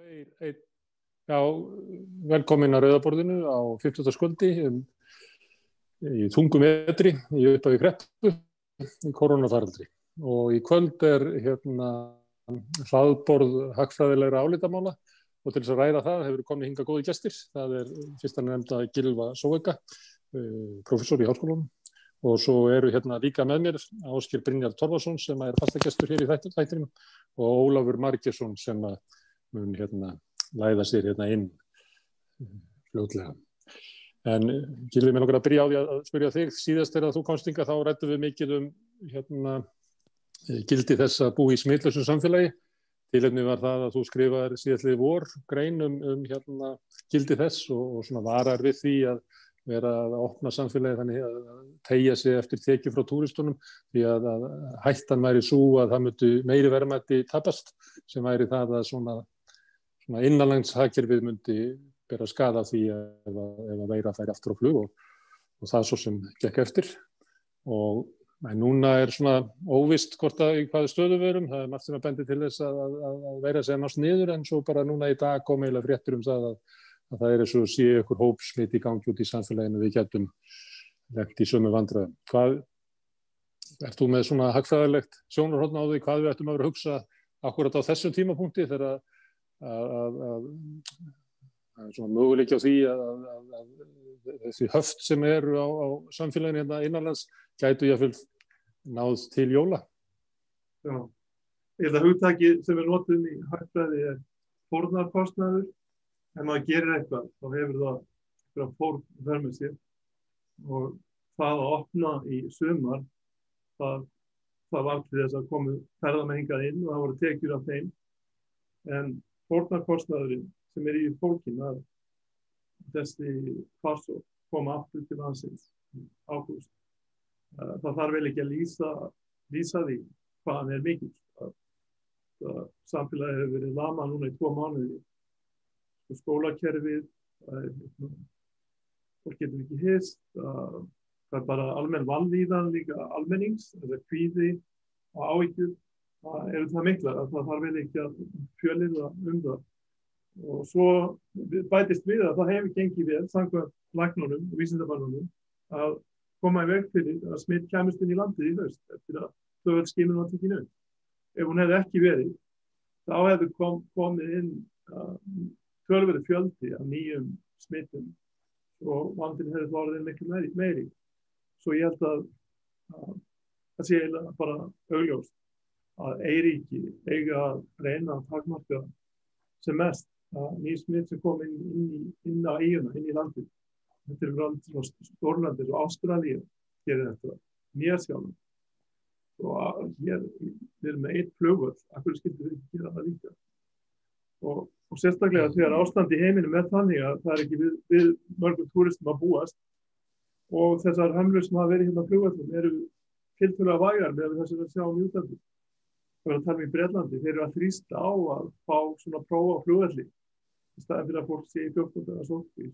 Einn. Já, velkomin að Rauðaborðinu á 50. skvöldi í þungum vetri í upphafi kreppu í koronafaraldri. Og í kvöld hlaðborð hagfræðilegra álitamála og til þess að ræða það hefur komið hingað góðir gestir. Það fyrst nefnda Gylfa Zoëga, prófessor í Háskólanum. Og svo eru líka með mér Ásgeir Brynjar Torfason sem fastagestur hér í þættinum og Ólafur Margeirsson sem mun læða sér inn fljótlega. En Gylfi, mig langar að byrja á því að spyrja þig. Síðast þegar þú komst hingað þá ræddum við mikið gildi þess að búa í smitlausu samfélagi. Tilefnið var það að þú skrifaðir síðastliðið vor grein gildi þess og svona varar við því að vera að opna samfélagi þannig að teygja sig eftir tekjum frá túristunum því að hættan væri sú að það myndi meiri verðmæti tapast sem væri það að svona innanlandshagkerfið myndi bera skaða af því ef að veira færi aftur á flug og það svo sem gekk eftir. En núna svona óvíst hvort í hvaða stöðu við erum. Það margt sem bendir til þess að veira sig að nást niður en svo bara núna í dag kom eiginlega fréttir það að það eins og sé ykkur hópsmit í gangi út í samfélaginu við gætum lent í sömu vandræðum. Ert þú með svona hagfræðilegt sjónarhorn á því hvað við ættum að vera að hugsa akkurat á þessum tímapunkti þegar að svona möguleiki á því að þessi höft sem eru á samfélaginu innanlands gætu jafnvel náð til jóla? Já, ég held að hugtakið sem við notum í hagfræði fórnarkostnaður. Ef maður gerir eitthvað, þá hefur það fórn för með sér og það að opna í sumar, það var til þess að komu ferðamenn hingað inn og það voru tekjur af þeim. En fórnarkostnaðurinn sem í fólkinu að þessi farsótt koma aftur til landsins í ágúst. Það þarf vel ekki að lýsa því hvaðan mikill. Samfélagið hefur verið lamað núna í 2 mánuði. Skólakerfið, fólk getur ekki hist, það bara almenn vanlíðan líka almennings, kvíði og áhyggjur, það það miklar að það þarf vel ekki að fjölyrða það. Og svo bætist við að það hefur gengið vel samkvæmt læknunum og vísindamönnunum að koma í veg fyrir að smitt kæmust inn í landið í haust eftir að flugvélaskimun var tekin upp. Ef hún hefði ekki verið, þá hefði komið inn töluveri fjöldi af nýjum smittum og vandinn hefði orðið miklu meiri. Svo ég held að það sé eiginlega bara augljóst að eyríki eiga að reyna að takmarka sem mest ný smitt sem kom inn á eyjuna, inn í landið. Þetta land stórlandir og Ástralía gerir þetta, Nýja-Sjáland. Og hér við erum með 1 flugvöll, af hverju skyldi við ekki gera það líka? Og sérstaklega þegar ástand í heiminum þannig að það ekki við mörgum túristum að búast og þessar hömlur sem hafa verið á flugvöllum eru tiltölulega vægar með þess að sjá útlandi. Það að tala í Bretlandi, þeir eru að þrýsta á að fá svona prófa á flugvelli í staðinn fyrir að fólk sé í 14 daga sóttkví.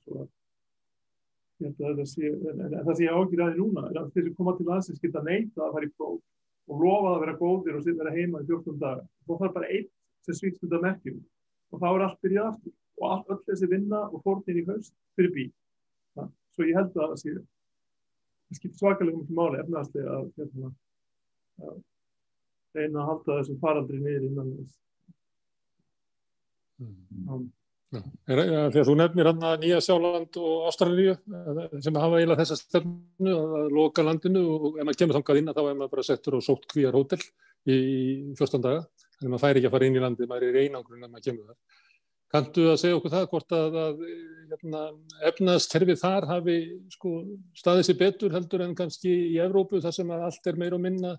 Það sé ágjur núna er að þeir sem koma til landsins geta neitað að fara í próf og lofa að vera góðir og vera heima í 14 daga. Þá þarf bara 1 sem svíkst þetta merkjum. Og þá allt byrjað aftur og öll þessi vinna og fórnin í haust fyrir bí. Svo ég held að það skiptir svakalega miklu máli efnahagslega að reyna að halda þessum faraldri niður innan þess. Þegar þú nefnir Nýja-Sjáland og Ástralíu sem hafa eiginlega þessa stefnu að loka landinu og ef maður kemur þangað inn þá maður bara settur og sóttkvíar hótel í 14 daga. Þannig að maður fær ekki að fara inn í landið, maður er í einangrun ef maður kemur þar. Kanntu að segja okkur það hvort að efnahagskerfið þar hafi staðið sér betur heldur en kannski í Evrópu þar sem að allt meira og minna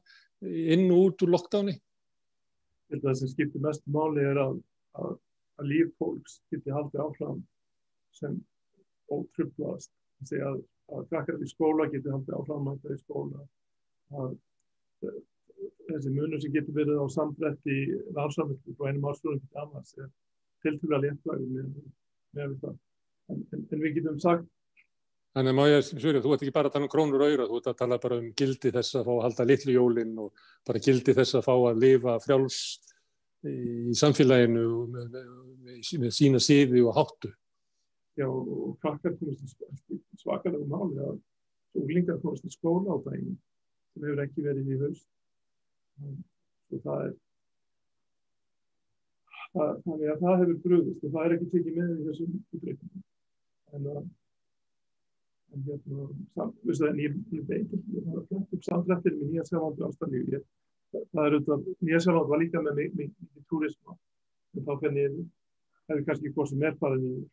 inn og út úr lockdowni? Það sem skiptir mestu máli er að líf fólks geti haldið áfram sem ótruflaðast. Það segja að krakkar í skóla geti haldið áfram að í skóla. Þessi munur sem getur verið á sambretti námsframvindu frá einum ársfjórðungi til annars tiltölulega léttvægur með það. En við getum sagt. Þannig má ég spyrja, þú ert ekki bara að tala krónur og aura, þú ert að tala bara gildi þess að fá að halda litlu jólin og bara gildi þess að fá að lifa frjáls í samfélaginu með sína siði og háttu. Já, og krakkar komast í svakalegu máli að unglingar komast í skóla á daginn sem hefur ekki verið í haust. Og þannig að það hefur brugðist og það ekki tekið með í þessum útreikningum. En ég veit ekki, ég var að fletta upp samdrættir með Nýja-Sjálandi og Ástralíu. Það auðvitað, Nýja-Sjáland var líka með mikið túrisma, en þá fer niður, hefur kannski hvort sem farið niður.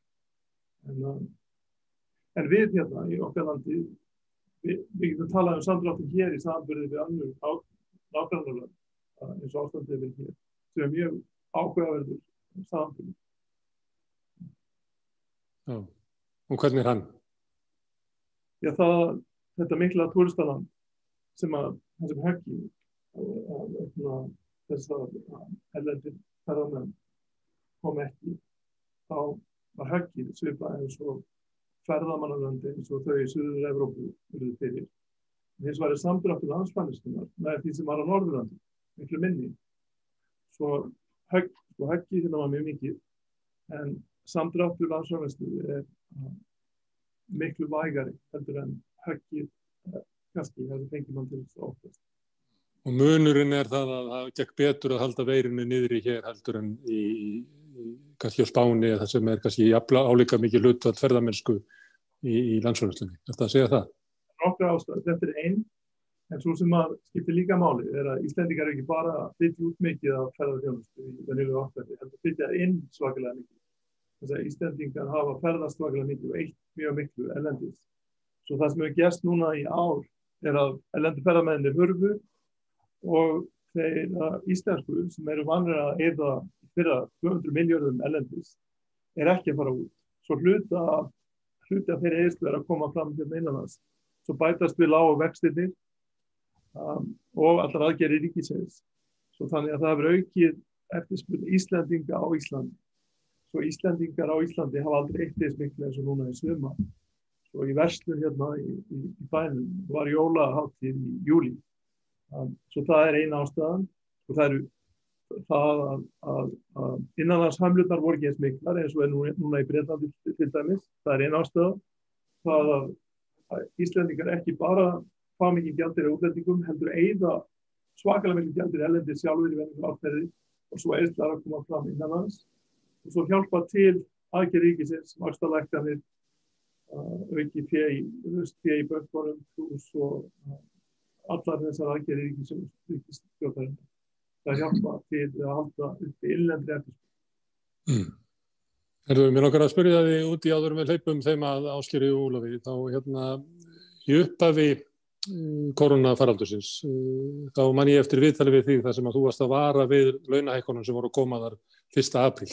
En við hérna í okkar landi, við getum talað samdráttin hér í samanburði við önnur nágrannalönd, eins og ástandið við hér, sem mjög áhugaverður samanburði. Já, og hvernig hann? Já, þetta mikla túristaland sem höggi þess að erlendir ferðamenn kom ekki, þá var höggið svipað eins og ferðamannalönd eins og þau í Suður-Evrópu urðu fyrir. Hins vegar samdráttur landsframleiðslunnar með því sem var á Norðurlandi, miklu minni. Svo höggið hérna var mjög mikið, en samdráttur landsframleiðslu miklu vægari heldur en höggið kannski hefði fengið mann til þess að óttast. Og munurinn það að það gekk betur að halda veirinu niðri hér heldur en kannski á Spáni eða það sem kannski álíka mikið hlutfall ferðamennsku í landsframleiðslunni. Ertu að segja það? Nokkrar ástæður. Þetta einn, en svo sem að skiptir líka máli að Íslendingar ekki bara flytja út mikið af ferðaþjónustu í venjulegu árferði, heldur flytja inn svakalega mikið. Þess að Íslendingar hafa ferðast svakalega mikið og eitt mjög miklu erlendis. Svo það sem hefur gerst núna í ár að erlendu ferðamennir hurfu og þeir íslensku sem eru vanir að eyða fyrra 200 milljörðum erlendis ekki að fara út. Svo hluti af þeirri eyðslu að koma fram hérna innanlands. Svo bætast við lágu vextirnir og allar aðgerðir ríkisins. Svo þannig að það hefur aukið eftirspurn Íslendinga á Íslandi. Svo Íslendingar á Íslandi hafa aldrei eitt eins miklu eins og núna í sumar. Svo í verslun hérna í bænum var jólahátíð í júlí. Svo það eina ástæðan og það að innanlandshamlurnar voru ekki eins miklar eins og núna í Bretlandi til dæmis. Það eina ástæðan. Það að Íslendingar ekki bara fá mikið gjaldir á útlendingum, heldur eyða svakalega mikið gjaldir erlendis sjálfur í venjulegu árferði og svo eyðslar að koma fram innanlands. Og svo hjálpa til aðgerðir ríkisins, vaxtalækkanir, auki fé í bönkunum, pluss og allar þessar aðgerðir ríkisstjórnarinnar. Það hjálpa til að halda uppi innlendri eftirspurn. Mér langar að spyrja þig út í áður með hlaupum þeim að Ásgeiri og Ólafi. Þá í upphafi koronafaraldursins, þá man ég eftir viðtali við því þar sem að þú varst að vara við launahækkunum sem voru að koma þar 1. apríl.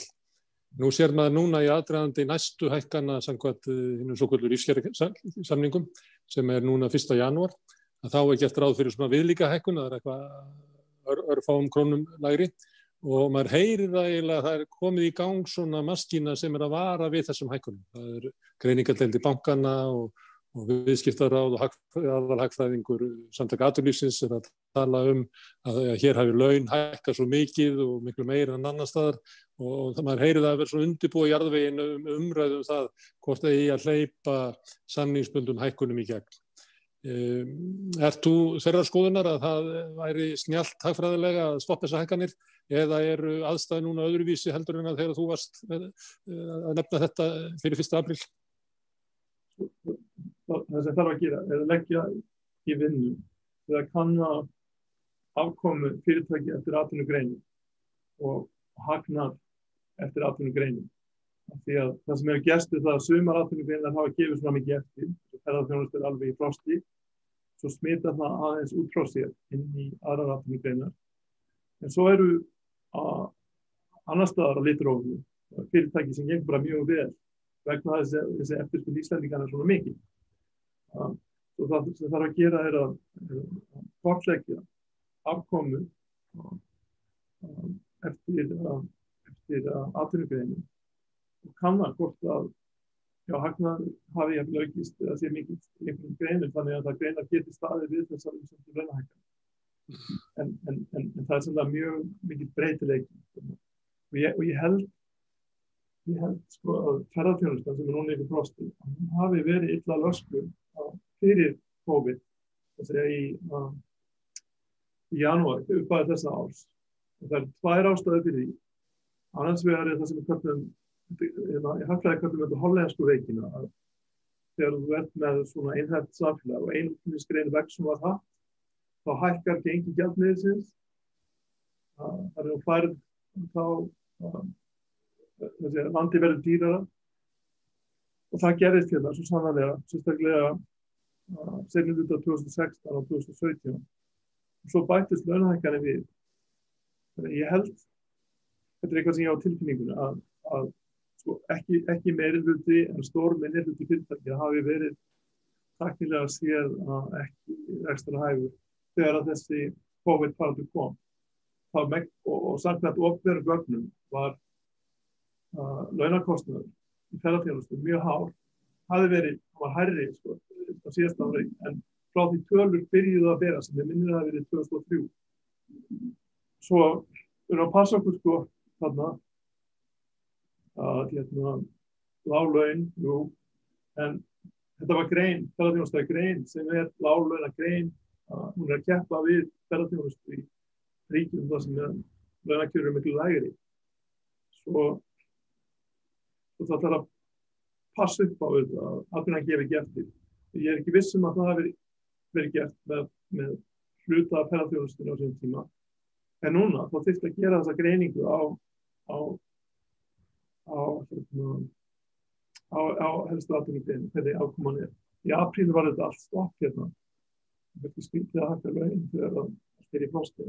Nú sér maður núna í aðdragandi næstu hækkana samkvæmt hinum svokölluðu lífskjarasamningum sem núna 1. janúar, að þá gert ráð fyrir svona viðlíka hækkun, það eitthvað örfáum krónum lægri og maður heyrir það eiginlega að það komið í gang svona maskína sem að vara við þessum hækkunum. Það greiningardeildir bankana og viðskiptaráð og aðalhagfræðingur Samtaka atvinnulífsins að tala að hér hafi laun hækkað svo mikið og miklu meira en annars staðar og maður heyrir það að vera svona undirbúið í jarðveginu umræðum það hvort það eigi að hleypa samningsbundum hækkunum í gegn. Ert þú þeirrar skoðunar að það væri snjallt hagfræðilega að stoppa þessar hækkanir eða eru aðstæður núna öðruvísi heldur en að þegar þú varst að nefna þetta fyrir 1. apríl? Það sem þarf að gera að leggja í vinnu til að kanna afkomu fyrirtæki eftir atvinnugreinin og hagnað eftir atvinnugreinin. Því að það sem hefur gerst það að sumar atvinnugreinar hafa gefið svona mikið eftir, ferðaþjónusta alveg í frosti, svo smitar það aðeins út frá sér inn í aðrar atvinnugreinar. En svo eru annars staðar að litrófi fyrirtæki sem gengur bara mjög vel vegna þessi eftirspurn Íslendinganna svona mikið. Og það sem þarf að gera að kortleggja afkomu eftir atvinnugreinin og kanna hvort að hagnað hafi jafnvel aukist eða sé mikið í einhverjum greinum þannig að það greinar geti staðið við þessar launahækkanir. en það svolítið mjög mikið breytileiki. Og ég held sko að ferðaþjónustan sem núna í frosti, hún hafi verið illa löskuð fyrir COVID, þess að í janúar, upp að þessa árs. Og það 2 ástæður fyrir því. Annars vegar það sem við köllum, í hagfræði köllum þetta hollensku veikina, að þegar þú ert með svona einhæft samfélag og einflutningsgrein vex sem var haft, þá hækkar gengi gjaldmiðilsins. Það nú færð þá landi verður dýrara og það gerðist hérna svo sannarlega, sérstaklega seinni hluta 2016 og 2017 og svo bættist launahækkanir við. Þannig ég held, þetta eitthvað sem ég á tilfinningunni, að sko, ekki meirihluti en stór minnihluti fyrirtækja hafi verið tæknilega séð að ekki ekstra hæfur þegar að þessi COVID-faraldur kom. Og samkvæmt opinberum gögnum var launakostnaður í ferðaþjónustu mjög hár, var hærri sko, á síðasta ári, en frá því tölur byrjuðu að bera sem ég minnir að verið 2003. Svo við erum að passa okkur sko þarna að lág laun, en þetta var grein, ferðaþjónusta grein sem lág launa grein, hún að keppa við ferðaþjónustu í ríkjum þar sem launakjör miklu lægri. Svo það þarf að passa upp á þetta, að það gefi ekki eftir. Ég ekki viss að það hafi verið gert með hluta af ferðaþjónustunni á þessum tíma. En núna, þá þyrfti að gera þessa greiningu á helstu atvinnugreinin, hvernig afkoman er. Í apríl var þetta allt stopp hérna. Það verður skrítið að hækka laun þegar það er í frosti.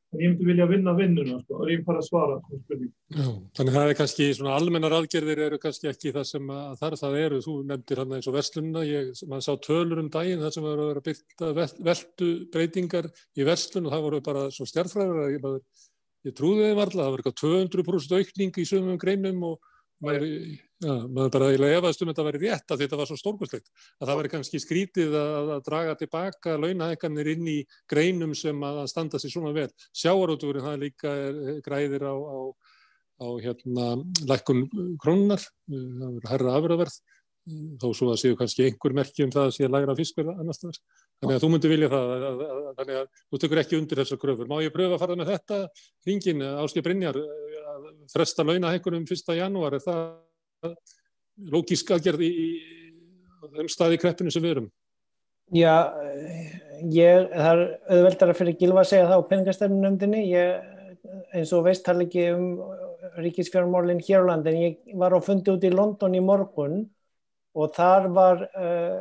En ég myndi vilja vinna vinnuna, sko, og ég fara að svara svona spurning. Já, þannig það kannski svona almennar aðgerðir eru kannski ekki það sem það eru. Þú nefndir hann eins og verslunina, maður sá tölur daginn þar sem var að vera byggt veltu breytingar í verslun og það voru bara svo stjarnfræðir að ég trúði þeim varla, það var eitthvað 200% aukning í sumum greinum og maður bara efaðist þetta væri rétt að þetta var svo stórkostlegt að það væri kannski skrítið að draga tilbaka launahækkanir inn í greinum sem að standa sig svona vel. Sjávarútvegurinn það líka græðir á lækkun krónunnar, það verður hærra afurðaverð þó svo að séu kannski einhver merki það að sé lægra fiskverð annars staðar. Þannig að þú myndir vilja það, þannig að þú tekur ekki undir þessar kröfur. Má ég pröfa að fara með þetta hringinn, Ásgeir Brynjar, að fresta launahækkunum 1. janúar, er það lógísk aðgerð í þeim staði kreppinu sem við erum? Já, það er auðveldara fyrir Gylfa að segja það á peningastefnunefndinni. Eins og veist tala ekki ríkisfjármálin hér á landi, en ég var á fundi út í London í morgun og þar var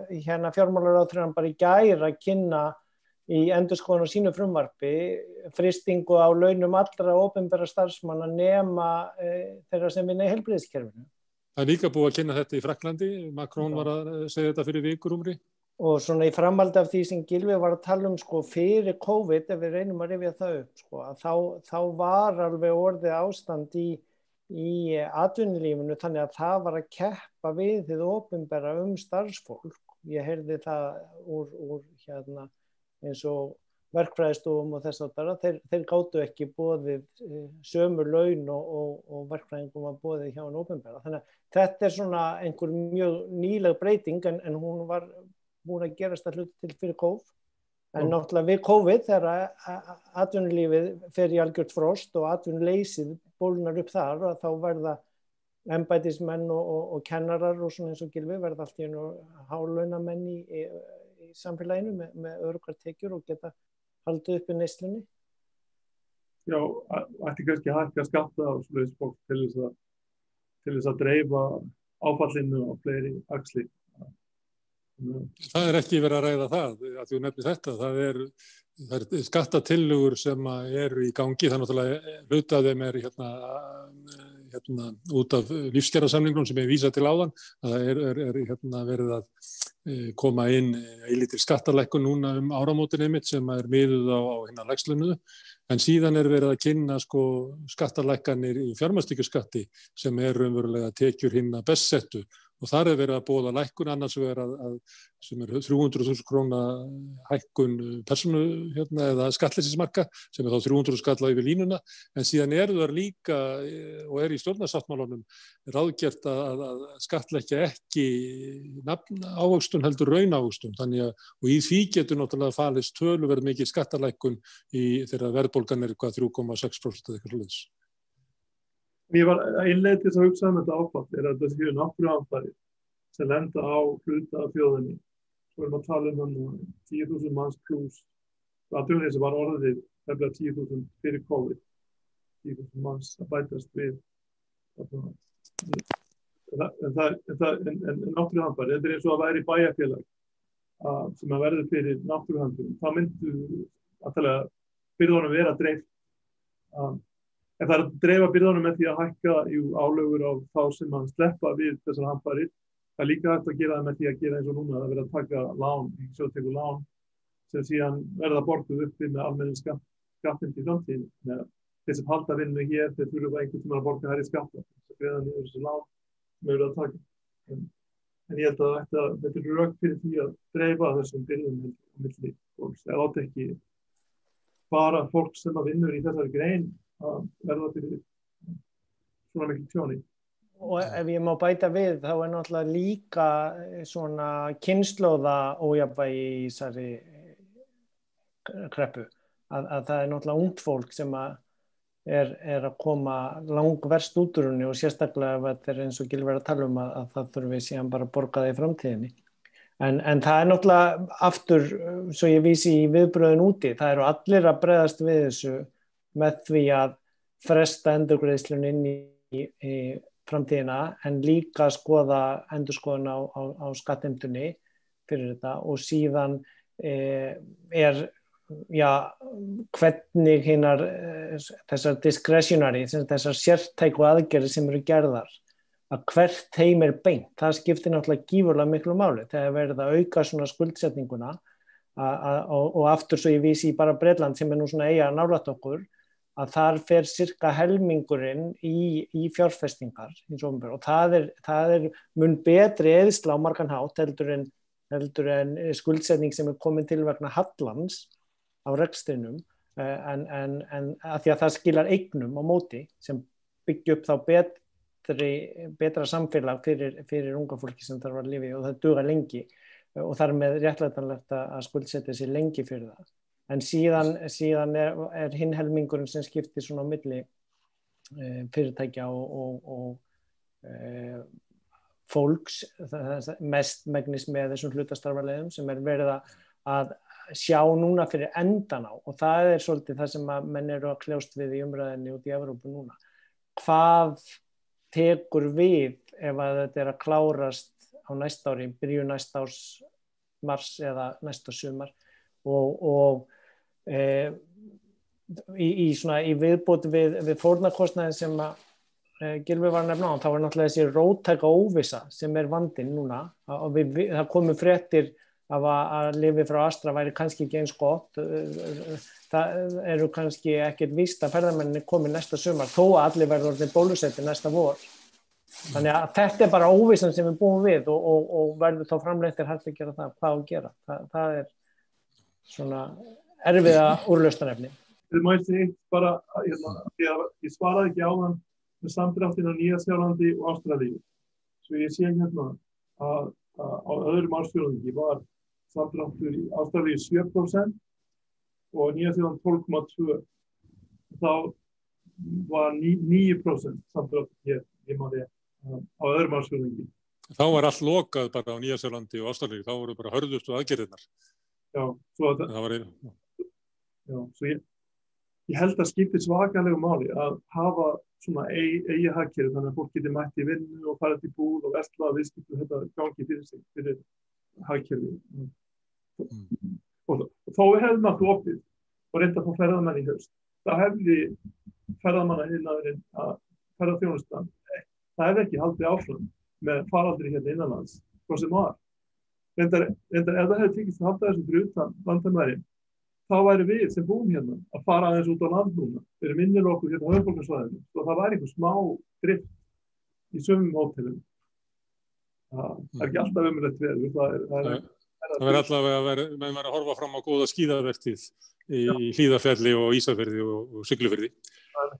fjármálaráðherrann bara í gær að kynna í endurskoðun á sínu frumvarpi frystingu á launum allra opinberra starfsmanna nema þeirra sem vinna í heilbrigðiskerfinu. Það er líka búið að kynna þetta í Frakklandi, Macron var að segja þetta fyrir vikurúmri. Og svona í framhaldi af því sem Gylfi var að tala sko fyrir COVID, ef við reynum að rifja það upp, sko, að þá var alveg orðið ástand í atvinnulífinu þannig að það var að keppa við hið opinbera starfsfólk. Ég heyrði það úr eins og verkfræðistofum og þess að þeir gátu ekki boðið sömu laun og verkfræðingum var boðið hjá hinn opinbera. Þannig að þetta er svona einhver mjög nýleg breyting en hún var búin að gerast að hluta til fyrir COVID. En náttúrulega við COVID þegar atvinnulífið fer í algjört frost og atvinnuleysið bólnar upp þar og þá verða embættismenn og kennarar og svona eins og Gylfi verða allt í einu hálaunamenn í samfélaginu með öruggar tekjur og geta haldið upp í neyslunni. Já, ætti kannski að hækka skatta á svoleiðis fólk til þess að dreifa áfallinu á fleiri axlir. Það er ekki verið að ræða það, að þú nefnir þetta. Það er skattatillögur sem eru í gangi, það náttúrulega hluta af þeim er út af lífskjarasamningnum sem ég vísa til áðan. Það er verið að koma inn eilítil skattalækkun núna áramótin einmitt sem er miðuð á lægslaunuðu. En síðan er verið að kynna skattalækkanir í fjármagnstekjuskatti sem er raunverulega tekjur hinna best settu og þar verið að boða lækkun annars vegar sem 300.000 króna hækkun persónu eða skattleysismarka sem þá 300 skalla yfir línuna, en síðan þar líka og í stjórnarsáttmálanum ráðgert að skattleggja ekki nafnávöxtun heldur raunávöxtun, þannig og í því getur náttúrulega falist töluverð mikið skattalækkun þegar verðbólgan 3,6% eða eitthvað svoleiðis. Ég var einleið til að hugsa þetta áfall að þetta séu náttúruhamfarir sem lenda á hluta af þjóðinni. Svo að tala 10.000 manns pluss atvinnuleysi var orðið tæplega 10.000 fyrir COVID. 10.000 manns að bætast við. En náttúruhamfarir, þetta eins og að væri bæjarfélag sem að verði fyrir náttúruhamfarir. Það myndu að byrðunum vera dreift. En það að dreifa byrðunum með því að hækka álögur á þá sem að sleppa við þessar hamfarir. Það líka hægt að gera það með því að gera eins og núna að vera að taka lán, sjóðtekur lán sem síðan verða borguð uppi með almennum skattum til framtíðin. Þeir sem halda vinnu hér, þeir þurfa einhvern tímann að borga hærri skatta. Það greiða niður þessi lán sem verða að taka. En ég held að þetta rök fyrir því að dreifa þessum byrðum á milli fólks. Það átti ekki bara fólk sem að vinnur í þessari grein að verða fyrir svona mikil tjóni. Og ef ég má bæta við, þá náttúrulega líka svona kynslóða ójafnvægi í þessari kreppu. Að það náttúrulega ungt fólk sem að að koma langverst út úr henni og sérstaklega ef þetta eins og Gylfi að tala að það þurfi síðan bara að borga það í framtíðinni. En það náttúrulega aftur, svo ég vísi í viðbröðin úti, það eru allir að bregðast við þessu með því að fresta endurgreiðslun inn í framtíðina en líka skoða endurskoðun á skattheimtunni fyrir þetta og síðan hvernig þessar discretionary, þessar sértæku aðgerðir sem eru gerðar, að hvert heim beint, það skiptir náttúrulega gífurlega miklu máli þegar verið að auka svona skuldsetninguna og aftur svo ég vísi í bara Bretland sem nú svona eiga nálægt okkur, að þar fer cirka helmingurinn í fjárfestingar og það mun betri eðsla á margan hátt heldur en skuldsetning sem komin til vegna hallans á rekstrinum en að því að það skilar eignum á móti sem byggja upp þá betra samfélag fyrir unga fólki sem þarf að lifa í og það dugar lengi og þar með réttlætanlegt að skuldsetja sig lengi fyrir það. En síðan hinn helmingurinn sem skiptir svona á milli fyrirtækja og fólks, mest megnis með þessum hlutastarfaleiðum sem verið að sjá núna fyrir endan á og það svolítið það sem að menn eru að kljást við í umræðinni út í Evrópu núna. Hvað tekur við ef að þetta að klárast á næsta ári, byrjun næsta árs mars eða næsta sumar og í viðbót við fórnarkostnaðinn sem að Gylfi var að nefna á, þá náttúrulega þessi róttæka óvissa sem vandinn núna og það komu fréttir af að lyfið frá Astra væri kannski ekki eins gott, það eru kannski ekkert víst að ferðamenninni komi næsta sumar þó að allir verður orðnir bólusettir næsta vor. Þannig að þetta bara óvissan sem við búum við og verður þá framleitt hægt að gera það, hvað að gera. Það svona erfiða úrlausnarefni. Þetta má ég segja bara, ég svaraði ekki áðan með samdráttinn á Nýja-Sjálandi og Ástralíu. Svo ég sé að á öðrum ársfjórðungi var samdráttur í Ástralíu 7% og Nýja-Sjáland 12,2%. Þá var 9% samdráttur hér á öðrum ársfjórðungi. Þá var allt lokað bara á Nýja-Sjálandi og Ástralíu, þá voru bara hörðustu aðgerðirnar. Svo ég held að skipti svakalegu máli að hafa svona eigi hagkerfi þannig að fólk geti mætt í vinnu og farið til búð og versla að viðskipta þetta gangi fyrir sig fyrir hagkerfi. Og þó hefði maður opið og reynda að fá ferðamenn í haust. Það hefði ferðamannaiðnaðurinn að ferðaþjónustan, það hefði ekki haldið áfram með faraldri hérna innanlands, hvað sem var. Reyndar ef það hefði tekist að halda þessu fyrir utan landamærin, þá væri við sem búum hérna að fara aðeins út á land núna, fyrir minnir okkur hérna á höfuðborgarsvæðinu, og það væri einhver smá drift í sumum hótelum. Það ekki alltaf umrætt veður. Það verður allavega menn verður að horfa fram á góða skíðavertíð í Hlíðarfjalli og Ísafirði og Siglufirði.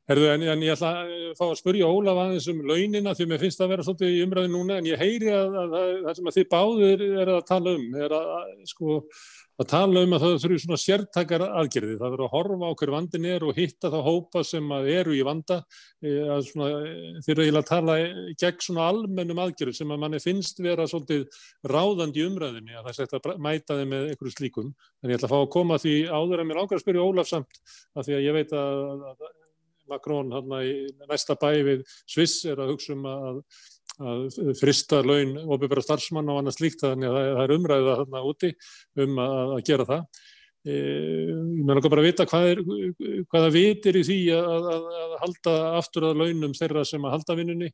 Herðu, en ég ætla að fá að spyrja Ólaf aðeins launina, því mér finnst það að vera svolítið í umræðu núna, en ég heyri að það sem að þið báðir að tala að tala að það þurfi svona sértækar aðgerðir. Það verður að horfa á hver vandinn og hitta þá hópa sem eru í vanda. Þið eru eiginlega að tala gegn svona almennum aðgerðum sem að manni finnst vera svolítið ráðandi í umræðinni, að það sé að mæta þeim með einhverju slíkum. En ég ætla að fá að koma því áður en mér langar að spyrja Ólaf samt, af því að ég veit að Macron í næsta bæ við Sviss að hugsa að frista laun opinberra starfsmanna og annað slíkt, þannig að það umræða þarna úti að gera það. Mér langar bara að vita hvaða vitir í því að halda aftur að launum þeirra sem að halda vinnunni.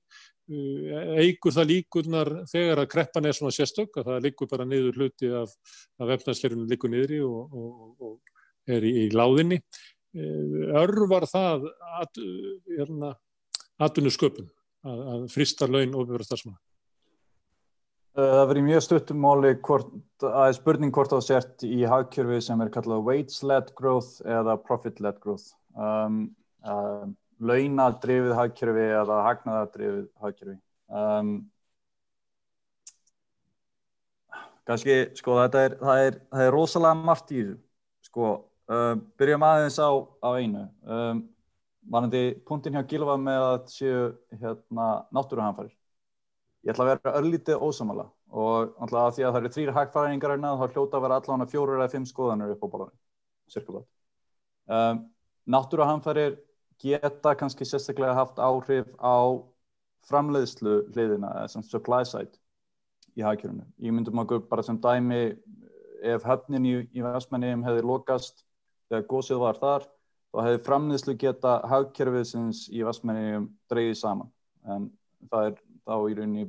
Eykur það líkurnar þegar að kreppan svona sérstök, að það liggur bara niður hluti af efnahagskerfinu liggur niðri og í láðinni. Örvar það atvinnusköpun að frista laun opinberra starfsmanna? Það verður í mjög stuttum máli spurning hvort það sért í hagkerfi sem kallað wage-led growth eða profit-led growth. Launadrifið hagkerfi eða hagnaðardrifið hagkerfi. Kannski, það er rosalega margt í þessu. Byrjum aðeins á einu. Varðandi punktinn hjá Gylfa með að séu náttúruhamfarir. Ég ætla að vera örlítið ósammála og alltaf því að það eru 3 hagfræðingar þá hljóta að vera allavega 4 eða 5 skoðanir upp á borðinu. Náttúruhamfarir geta kannski sérstaklega haft áhrif á framleiðslu hliðina, sem supply side í hagkerfinu. Ég myndum okkur bara sem dæmi ef höfnin í Vestmannaeyjum hefði lokast þegar gosið var þar, þá hefði framleiðslu geta hagkerfisins í Vestmannaeyjum dregið saman. En það þá í rauninni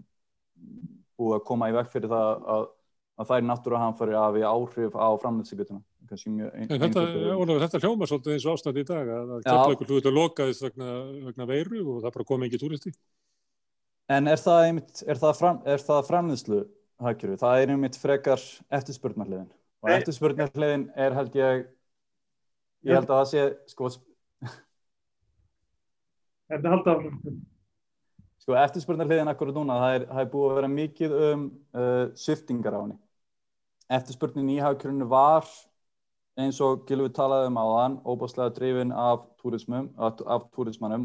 búið að koma í veg fyrir það að þær náttúruhamfarir hafi áhrif á framleiðslugetuna. Þetta hljómar svolítið eins og ástand í dag að Keflavíkurflugvöllur lokaðist vegna veiru og það bara kom engin túristi. En er það framleiðslu hagkerfi? Það einmitt frekar eftirspurnarhliðin. Og eftirspurnarhliðin held ég held að það sé halda eftirspurnarhliðin akkurat núna, það er búið að vera mikið sviptingar á henni. Eftirspurnin í hagkerfinu var, eins og Gylfi talaði áðan, óbúðslega drifin af túrismanum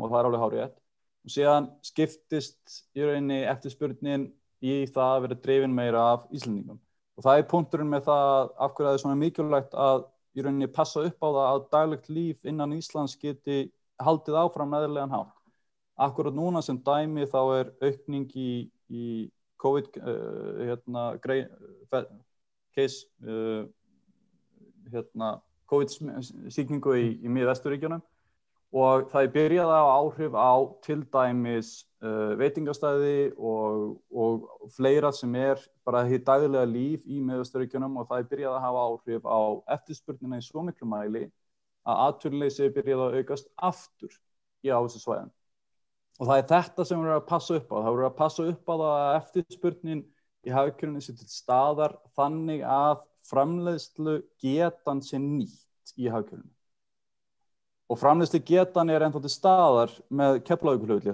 og það er alveg hárrétt. Og síðan skiptist í rauninni eftirspurnin í það að vera drifin meira af Íslendingum. Og það er punkturinn með það af hverju það er svona mikilvægt að í rauninni passa upp á það að daglegt líf innan Íslands geti haldið áfram eðlilegan hátt. Akkurat núna sem dæmi þá er aukning í COVID case COVID-sýkingu í Mið-Vesturríkjunum og það er byrjað á áhrif á til dæmis veitingastæði og fleira sem bara hið daglega líf í Mið-Vesturríkjunum og það er byrjað að hafa áhrif á eftirspurnina í svo miklu mæli að atvinnuleysi er byrjað að aukast aftur á þessu svæðum. Og það er þetta sem við erum að passa upp á. Það verður að passa upp á það að eftirspurnin í hagkerfinu sé til staðar þannig að framleiðslu getan sé nýtt í hagkerfinu. Og framleiðslu getan ennþá til staðar með Keflavíkurflugvelli.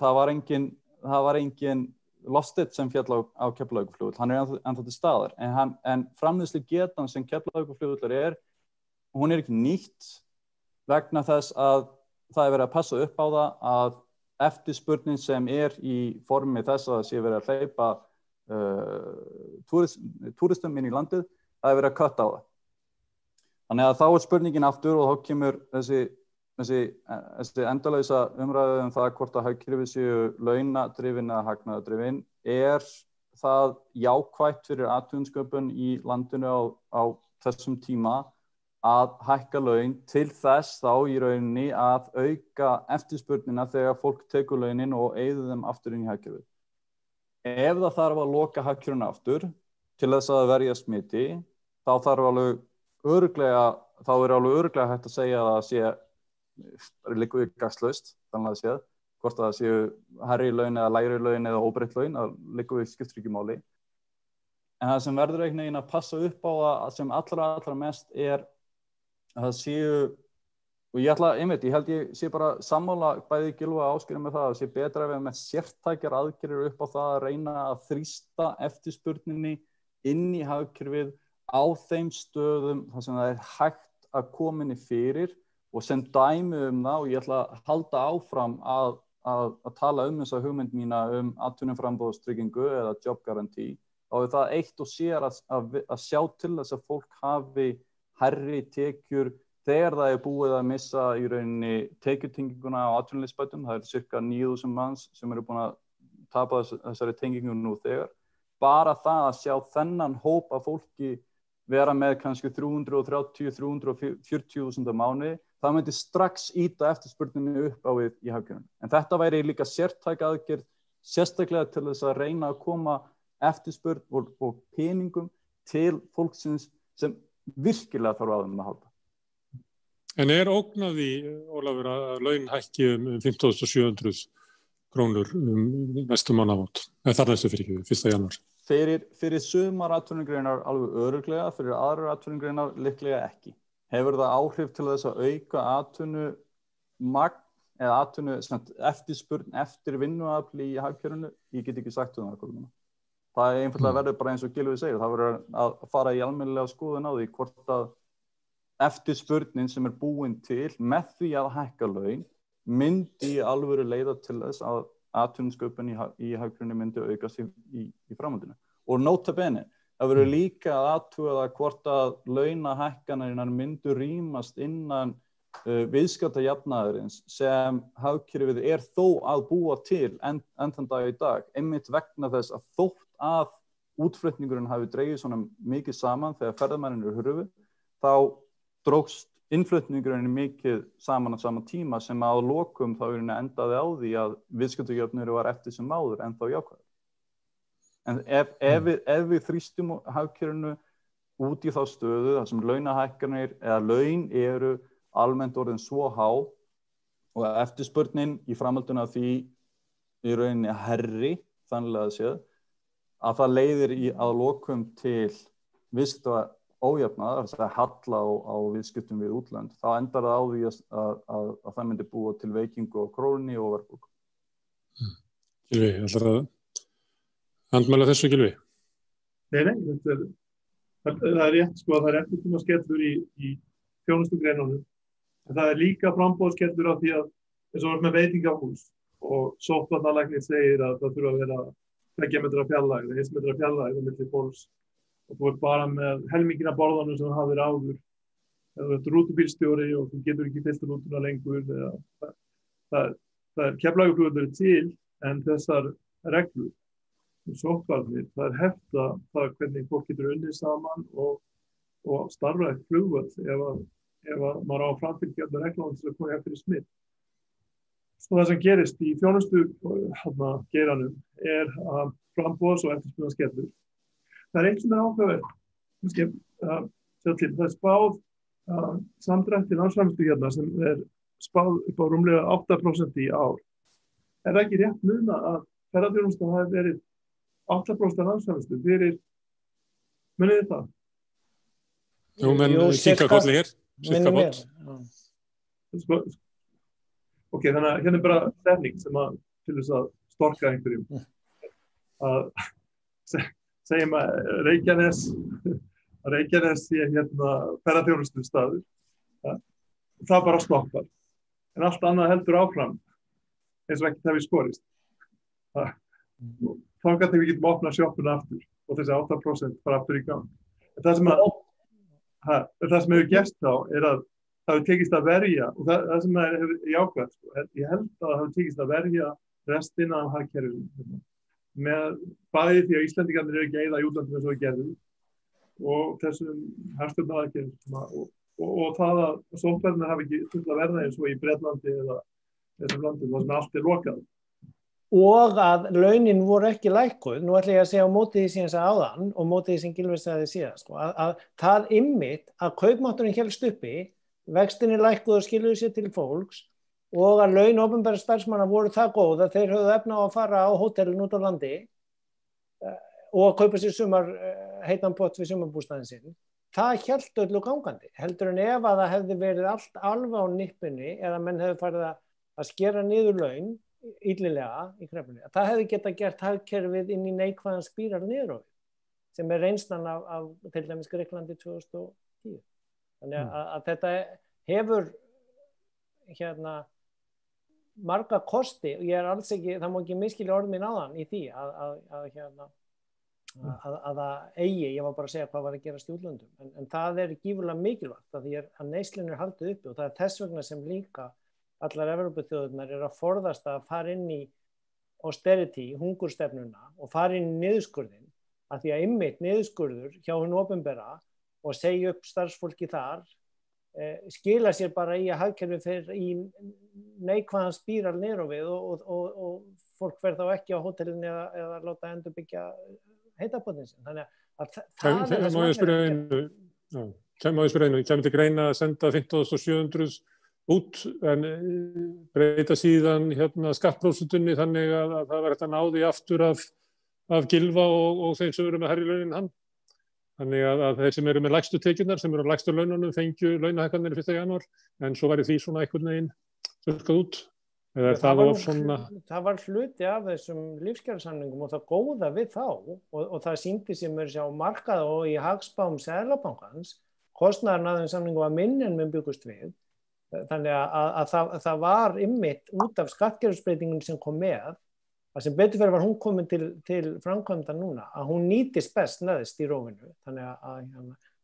Það var engin lostit sem féll á Keflavíkurflugvöll. Hann ennþá til staðar. En framleiðslu getan sem Keflavíkurflugvöllur hún ekki nýtt vegna þess að það er verið að passa upp á það að eftirspurnin sem í formi þess að það sé verið að hleypa túristum inn í landið, það er verið að kötta á það. Þannig að þá er spurningin aftur og þá kemur þessi endalausa umræðu það hvort að hagkerfið séu launadrifin eða hagnaðardrifin. Það jákvætt fyrir atvinnusköpun í landinu á þessum tíma að hækka laun til þess þá í rauninni að auka eftirspurnina þegar fólk tekur launin og eyðir þeim aftur inn í hagkerfið. Ef það þarf að loka hagkerfinu aftur til þess að verja smiti, þá er alveg örugglega hægt að segja að það sé liggur gagnslaust, þannig að séð, hvort það séu hærri laun eða lægri laun eða óbreytt laun, það liggur við skiptir ekki máli. En það sem verður einhvern veginn að passa upp á það sem allra mest að það séu, og ég held ég sé bara sammála bæði Gylfa og Ásgeiri með það, að sé betra að vera með sértækjar aðgerðir upp á það að reyna að þrýsta eftirspurninni inn í hagkerfið á þeim stöðum þar sem það er hægt að koma henni fyrir, og sem dæmi það, og ég ætla að halda áfram að tala þessa hugmynd mína atvinnuframboðstryggingu eða job guarantee, þá það eitt og sér að sjá til þess að fólk hafi hærri tekjur þegar það búið að missa í rauninni tekjutenginguna á atvinnuleyfisbótum. Það cirka 9.000 manns sem eru búin að tapa þessari tengingu nú þegar. Bara það að sjá þennan hóp af fólki vera með kannski 330-340.000 á mánuði, það myndi strax ýta eftirspurninni upp á við í hagkerfinu. En þetta væri líka sértæk aðgerð, sérstaklega til þess að reyna að koma eftirspurn og peningum til fólksins sem virkilega þarf á þeim að halda. En ógnaði, Ólafur, að laun hækki 15.700 krónur næstu mánaðamót? Þar næstu fyrir ekki, 1. janúar. Fyrir sumar atvinnugreinar alveg örugglega, fyrir aðrar atvinnugreinar líklega ekki. Hefur það áhrif til þess að auka atvinnumagn eða eftirspurn eftir vinnuafli í hagkerfinu? Ég get ekki sagt það. Það einfaldlega verður bara eins og Gylfi segir, það verður að fara í almennilega skoðun á því hvort að eftirspurnin sem búin til með því að hækka laun myndi í alvöru leiða til þess að atvinnusköpun í hagkerfinu myndi aukast í framhaldinu. Og nota bene, það verður líka að athuga það hvort að launahækkanirnar myndu rýmast innan viðskiptajafnaðarins sem hagkerfið þó að búa til enn þann dag í dag, einmitt vegna þess að þótt að útflutningurinn hafi dregið svona mikið saman þegar ferðamennirnir hurfu, þá drógst innflutningurinn mikið saman á sama tíma sem að lokum þá endaði á því að viðskiptajöfnuður var eftir sem áður en þá jákvæður. En ef við þrýstum hagkerfinu út í þá stöðu þar sem launahækkanir eða laun eru almennt orðin svo há og eftirspurnin í framhaldinu af því í rauninni herri, þannig að séð, að það leiðir að lokum til viðskipta ójafnaðar, þess að halla á viðskiptum við útlönd, þá endar það á því að það myndi búa til veikingu á krónunni og verðbólgu. Gylfi, ætlar að andmæla þessu, Gylfi? Nei, það rétt sko að það eftirtíma skellur í þjónustugreinunum, en það líka framboðskellur af því að eins og með veitingahús og sóttvarnalæknir segir að það þurfa að vera 2 metra fjarlægð, 1 metra fjarlægð á milli fólks, og þú bara með helmingina borðanum sem það hafði áður, eða þú ert rútubílstjóri og þú getur ekki fyllt rútuna lengur, það Keflavíkurflugvöllur til, en þessar reglur, sóttvarnir, það hefta það hvernig fólk getur unnið saman og starfa eftir flugvöll ef maður á að framfylgja reglum til að koma eftir smitt. Svo það sem gerist í þjónustugeiranum að framboðs- og eftirspurnarsskellur. Það eitt sem áhugavert, það spáð samdrætti landsframleiðslu hérna sem spáð upp á rúmlega 8% í ár. Það ekki rétt muna að ferðaþjónustan hafi verið 8% af landsframleiðslu fyrir, munið þið það? Jú, menn kíka kolli hér, cirka bort. Ok, þannig að hérna bara stefning sem til þess að storka einhverjum. Segjum að Reykjanes sé ferðaþjónustu staður. Það bara stoppar. En allt annað heldur áfram eins og ekkert hefði skorist. Þangað til við getum opnað sjoppuna aftur og þessi 8% fara aftur í gang. Það sem hefur gerst þá að það hefur tekist að verja, og það sem hefur jákvætt, ég held að það hefur tekist að verja restina af hagkerfinu. Með bæði því að Íslendingarnir eru ekki að eyða í útlandum eins og gerðu og þessum herstjórnaraðgerðum og það að sóttvarnir hafi ekki þurft að verða eins og í Bretlandi eða þessum landum þar sem allt lokað. Og að launin voru ekki lækkuð, nú ætla ég að segja á móti því sem ég sagði áðan og móti því sem Gylfi sagði síðast, að það einmitt að kaupmátturinn hélst uppi, vextinni lækkuð og skiluðu sér til fólks og að laun opinberra starfsmanna voru það góð að þeir höfðu efni á að fara á hótelin út á landi og að kaupa sér heitan pott við sumarbústaðinn sinn. Það hélt öllu gangandi, heldur en ef að það hefði verið allt alveg á nippinu eða menn hefði farið að skera niður laun illilega í kreppunni. Það hefði getað gert hagkerfið inn í neikvæðan spíral niður á við, sem reynslan af til dæmis Grikklandi 2010. Þannig að þetta hefur marga kosti og ég alls ekki, það má ekki miskilja orð mín áðan í því að það eigi, ég var bara að segja hvað var að gerast í útlöndum, en það gífurlega mikilvægt að því að neyslunni er haldið uppi og það þess vegna sem líka allar Evrópuþjóðirnar að forðast að fara inn í austerity, hungurstefnuna og fara inn í niðurskurðin, að því að einmitt niðurskurður hjá hinu opinbera og segja upp starfsfólki þar skila sér bara í að hagkerfi fer í neikvæðan spíral niður á við og fólk fer þá ekki á hótelin eða láta endurbyggja heitapottin sin. Þannig að það má ég spyrja einu, kemur til greina að senda 15.700 út en breyta síðan skattprósentunni þannig að það var hægt að ná því aftur af Gylfa og þeim sem eru með hærri launin hann. Þannig að þeir sem eru með lægstu tekjurnar, sem eru á lægstu laununum, fengju launahækkanir 1. janúar, en svo væri því svona einhvern veginn þurrkað út. Það var hluti af þessum lífskjarasamningum og það góða við þá og það sýndi sem sjá markað og í hagspám Seðlabankans, kostnaðurinn af þeim samningum var minni en við byggust við. Þannig að það var einmitt út af skattkerfisbreytingum sem kom með, að sem betur fyrir var hún komin til framkvæmda núna, að hún nýtist best neðst í rófinu. Þannig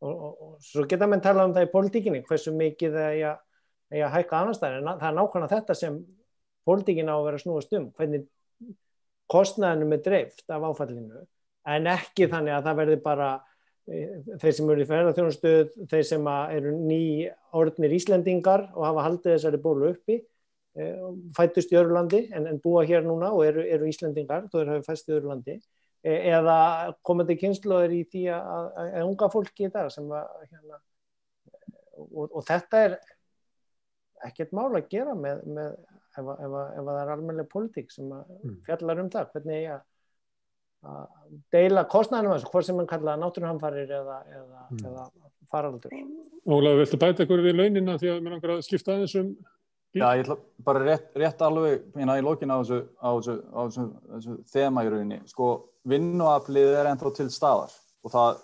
og svo geta menn talað um það í pólitíkinni, hversu mikið að hækka annars staðar, en það er nákvæmlega þetta sem pólitíkin á að vera snúast hvernig kostnaðinum er dreift af áfallinu, en ekki þannig að það verði bara þeir sem eru í ferðaþjónustu, þeir sem eru nýorðnir Íslendingar og hafa haldið þessari bólu uppi, fæddust í öðru landi en búa hér núna og eru Íslendingar þó þeir hafi fæst í öðru landi eða komandi kynslóðir í því að unga fólki í dag sem og þetta er ekkert mál að gera með ef það er almennileg pólitík sem fjallar það hvernig að deila kostnaðinum þessu, hvort sem mann kalla náttúruhamfarir eða faraldur. Ólafur, viltu bæta ykkur við launina því að mér langar að skipta aðeins Já, ég ætla bara rétt alveg í lokin á þessu þema í rauninni. Sko, vinnuaflið ennþá til staðar og það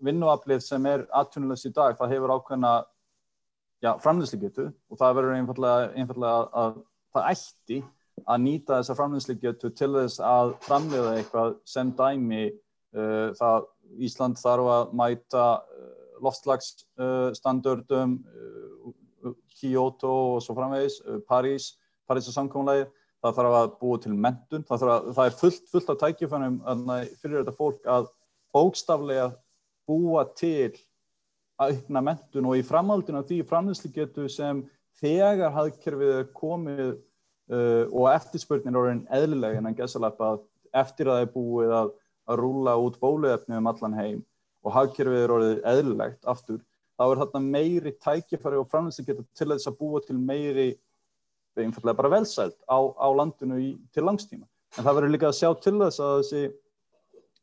vinnuaflið sem atvinnulaust í dag, það hefur ákveðna framleiðslugetu og það verður einfaldlega að það ætti að nýta þessa framleiðslugetu til þess að framleiða eitthvað sem dæmi það Ísland þarf að mæta loftslagsstandardum Kyoto og svo framvegis, París og samkomulagið, það þarf að búa til menntun, það er fullt af tækifærum fyrir þetta fólk að bókstaflega búa til aukna menntun og í framhaldinu af því framleiðslugetu sem þegar hagkerfið er komið og eftirspurnin orðin eðlileg innan gæsalappa eftir að það er búið að rúlla út bóluefni allan heim og hagkerfið er orðið eðlilegt aftur. Þá er þarna meiri tækifæri og framleiðslugetu til þess að búa til meiri, einfaldlega bara velsæld á landinu til langstíma. En það verður líka að sjá til þess að þessi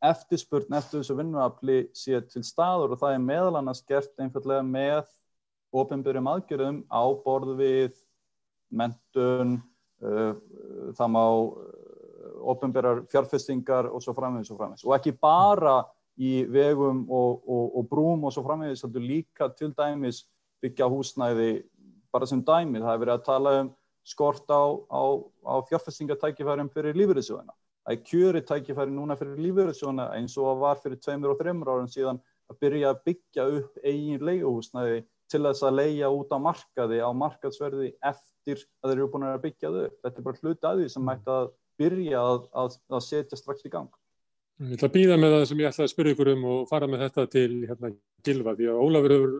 eftirspurn eftir þessu vinnuafli sé til staðar og það er meðal annars gert einfaldlega með opinberum aðgerðum á borð við menntun, það má opinberar fjárfestingar og svo framvegis. Og ekki bara í vegum og brúm og svo framvegis, heldur líka til dæmis byggja húsnæði bara sem dæmi. Það hefur verið að tala skort á fjárfestingartækifærum fyrir lífeyrissjóðina. Það er kjörið tækifæri núna fyrir lífeyrissjóðina eins og var fyrir 2 og 3 árum síðan að byrja að byggja upp eigin leiguhúsnæði til þess að leigja út á markaði á markaðsverði eftir að þeir eru búin að byggja þau. Þetta er bara hluti af því sem ætti að byrja að setja strax í gang. Ég ætla að bíða með það sem ég ætla að spyrja ykkur og fara með þetta til Gylfa því að Ólafur hefur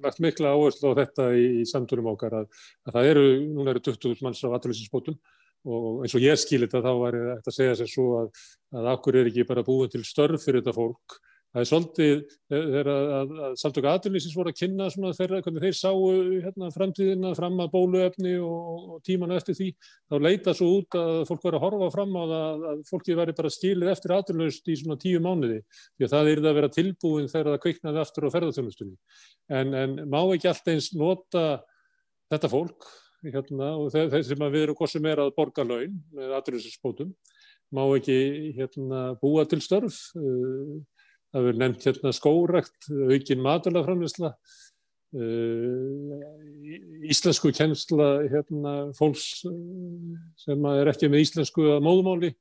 lagt mikla áherslu á þetta í samtölum okkar að það núna eru 20.000 manns á atvinnuleysisbótum og eins og ég skil þetta þá væri þetta að segja sér svo að okkur ekki bara búin til störf fyrir þetta fólk Það svolítið, þegar að Samtök atvinnulífsins voru að kynna svona hvernig þeir sáu framtíðina fram að bóluefni og tímana eftir því, þá leita svo út að fólk var að horfa fram á það að fólkið væri bara skilið eftir atvinnulaust í svona 10 mánuði, því að það yrði að vera tilbúin þegar það kviknaði aftur á ferðaþjónustunni. En má ekki allt eins nota þetta fólk, og þeir sem við erum hvað sem að borga laun með atvinnuleysisbótum, má ekki búa til störf. Það verður nefnt skógrækt, aukin matvælaframleiðsla, íslensku kennsla fólks sem ekki með íslensku að móðumáli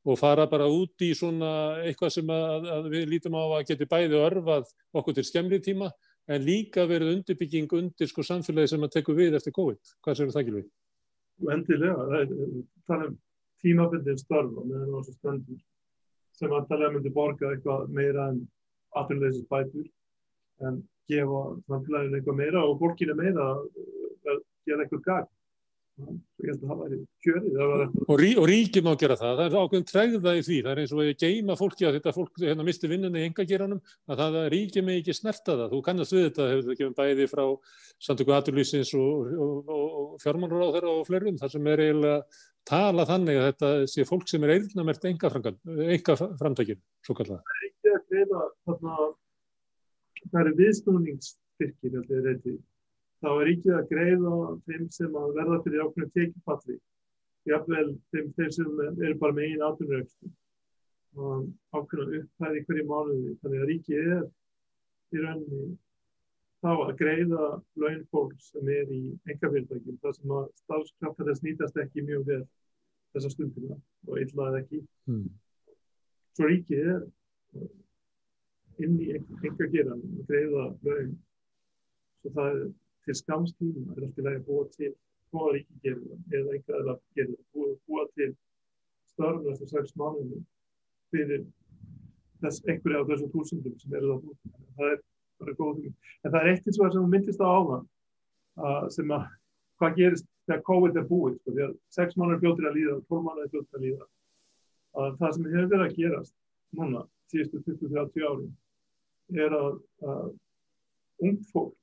og fara bara út í svona eitthvað sem að við lítum á að geti bæði örvað okkur til skemmri tíma en líka verið undirbygging undir samfélagi sem að tekur við eftir COVID. Hvað segir það, Gylfi? Endilega, það tímabundin störf og meðan á þessu stendur sem antalega myndi borga eitthvað meira en atvinnuleysisbætur en gefa samfélaginu eitthvað meira og fólkinu meira að gera eitthvað gagn. Ég held að það væri kjörið. Og ríkið má gera það. Það ákveðin tregða í því. Það eins og að geyma fólki að þetta fólk misti vinnunni í einkageiranum að það ríkið með ekki snerta það. Þú kannast við þetta, hefur það gefið bæði frá Samtökum atvinnulífsins og fjármálaráðherra og fleirum, þar sem eiginlega tala þannig að þetta sé fólk sem eyrnamerkt einkaframtækin, svo kallað. Það ríkið að greiða það viðsnúningsstyrkir, held ég reyti. Þá ríkið að greiða þeim sem að verða fyrir ákveðnu tekjufalli, jafnvel þeim sem eru bara með eigin atvinnurekstur og ákveðna upphæð í hverju mánuði. Þannig að ríkið í rauninni þá að greiða laun fólks sem í einkafyrirtækjum, þar sem að starfskraftar þess nýtast ekki mjög vel þessa stundina og illa eða ekki. Svo ríkið inn í einkageiranum að greiða laun. Svo það til skamms tíma alltaf að búa til hvað ríkið gerir eða einhverja gerir, búa til störf eftir 6 mánuðum fyrir einhverja af þessum þúsundum sem eru það út. Það bara góð hugmynd. En það eitt eins og sem þú myndist á áðan, sem að hvað gerist þegar COVID búið, þegar 6 mánuðir fljótir að líða, 12 mánuðir fljótir að líða. Það sem hefur verið að gerast núna, síðustu 20-30 árin, að ungt fólk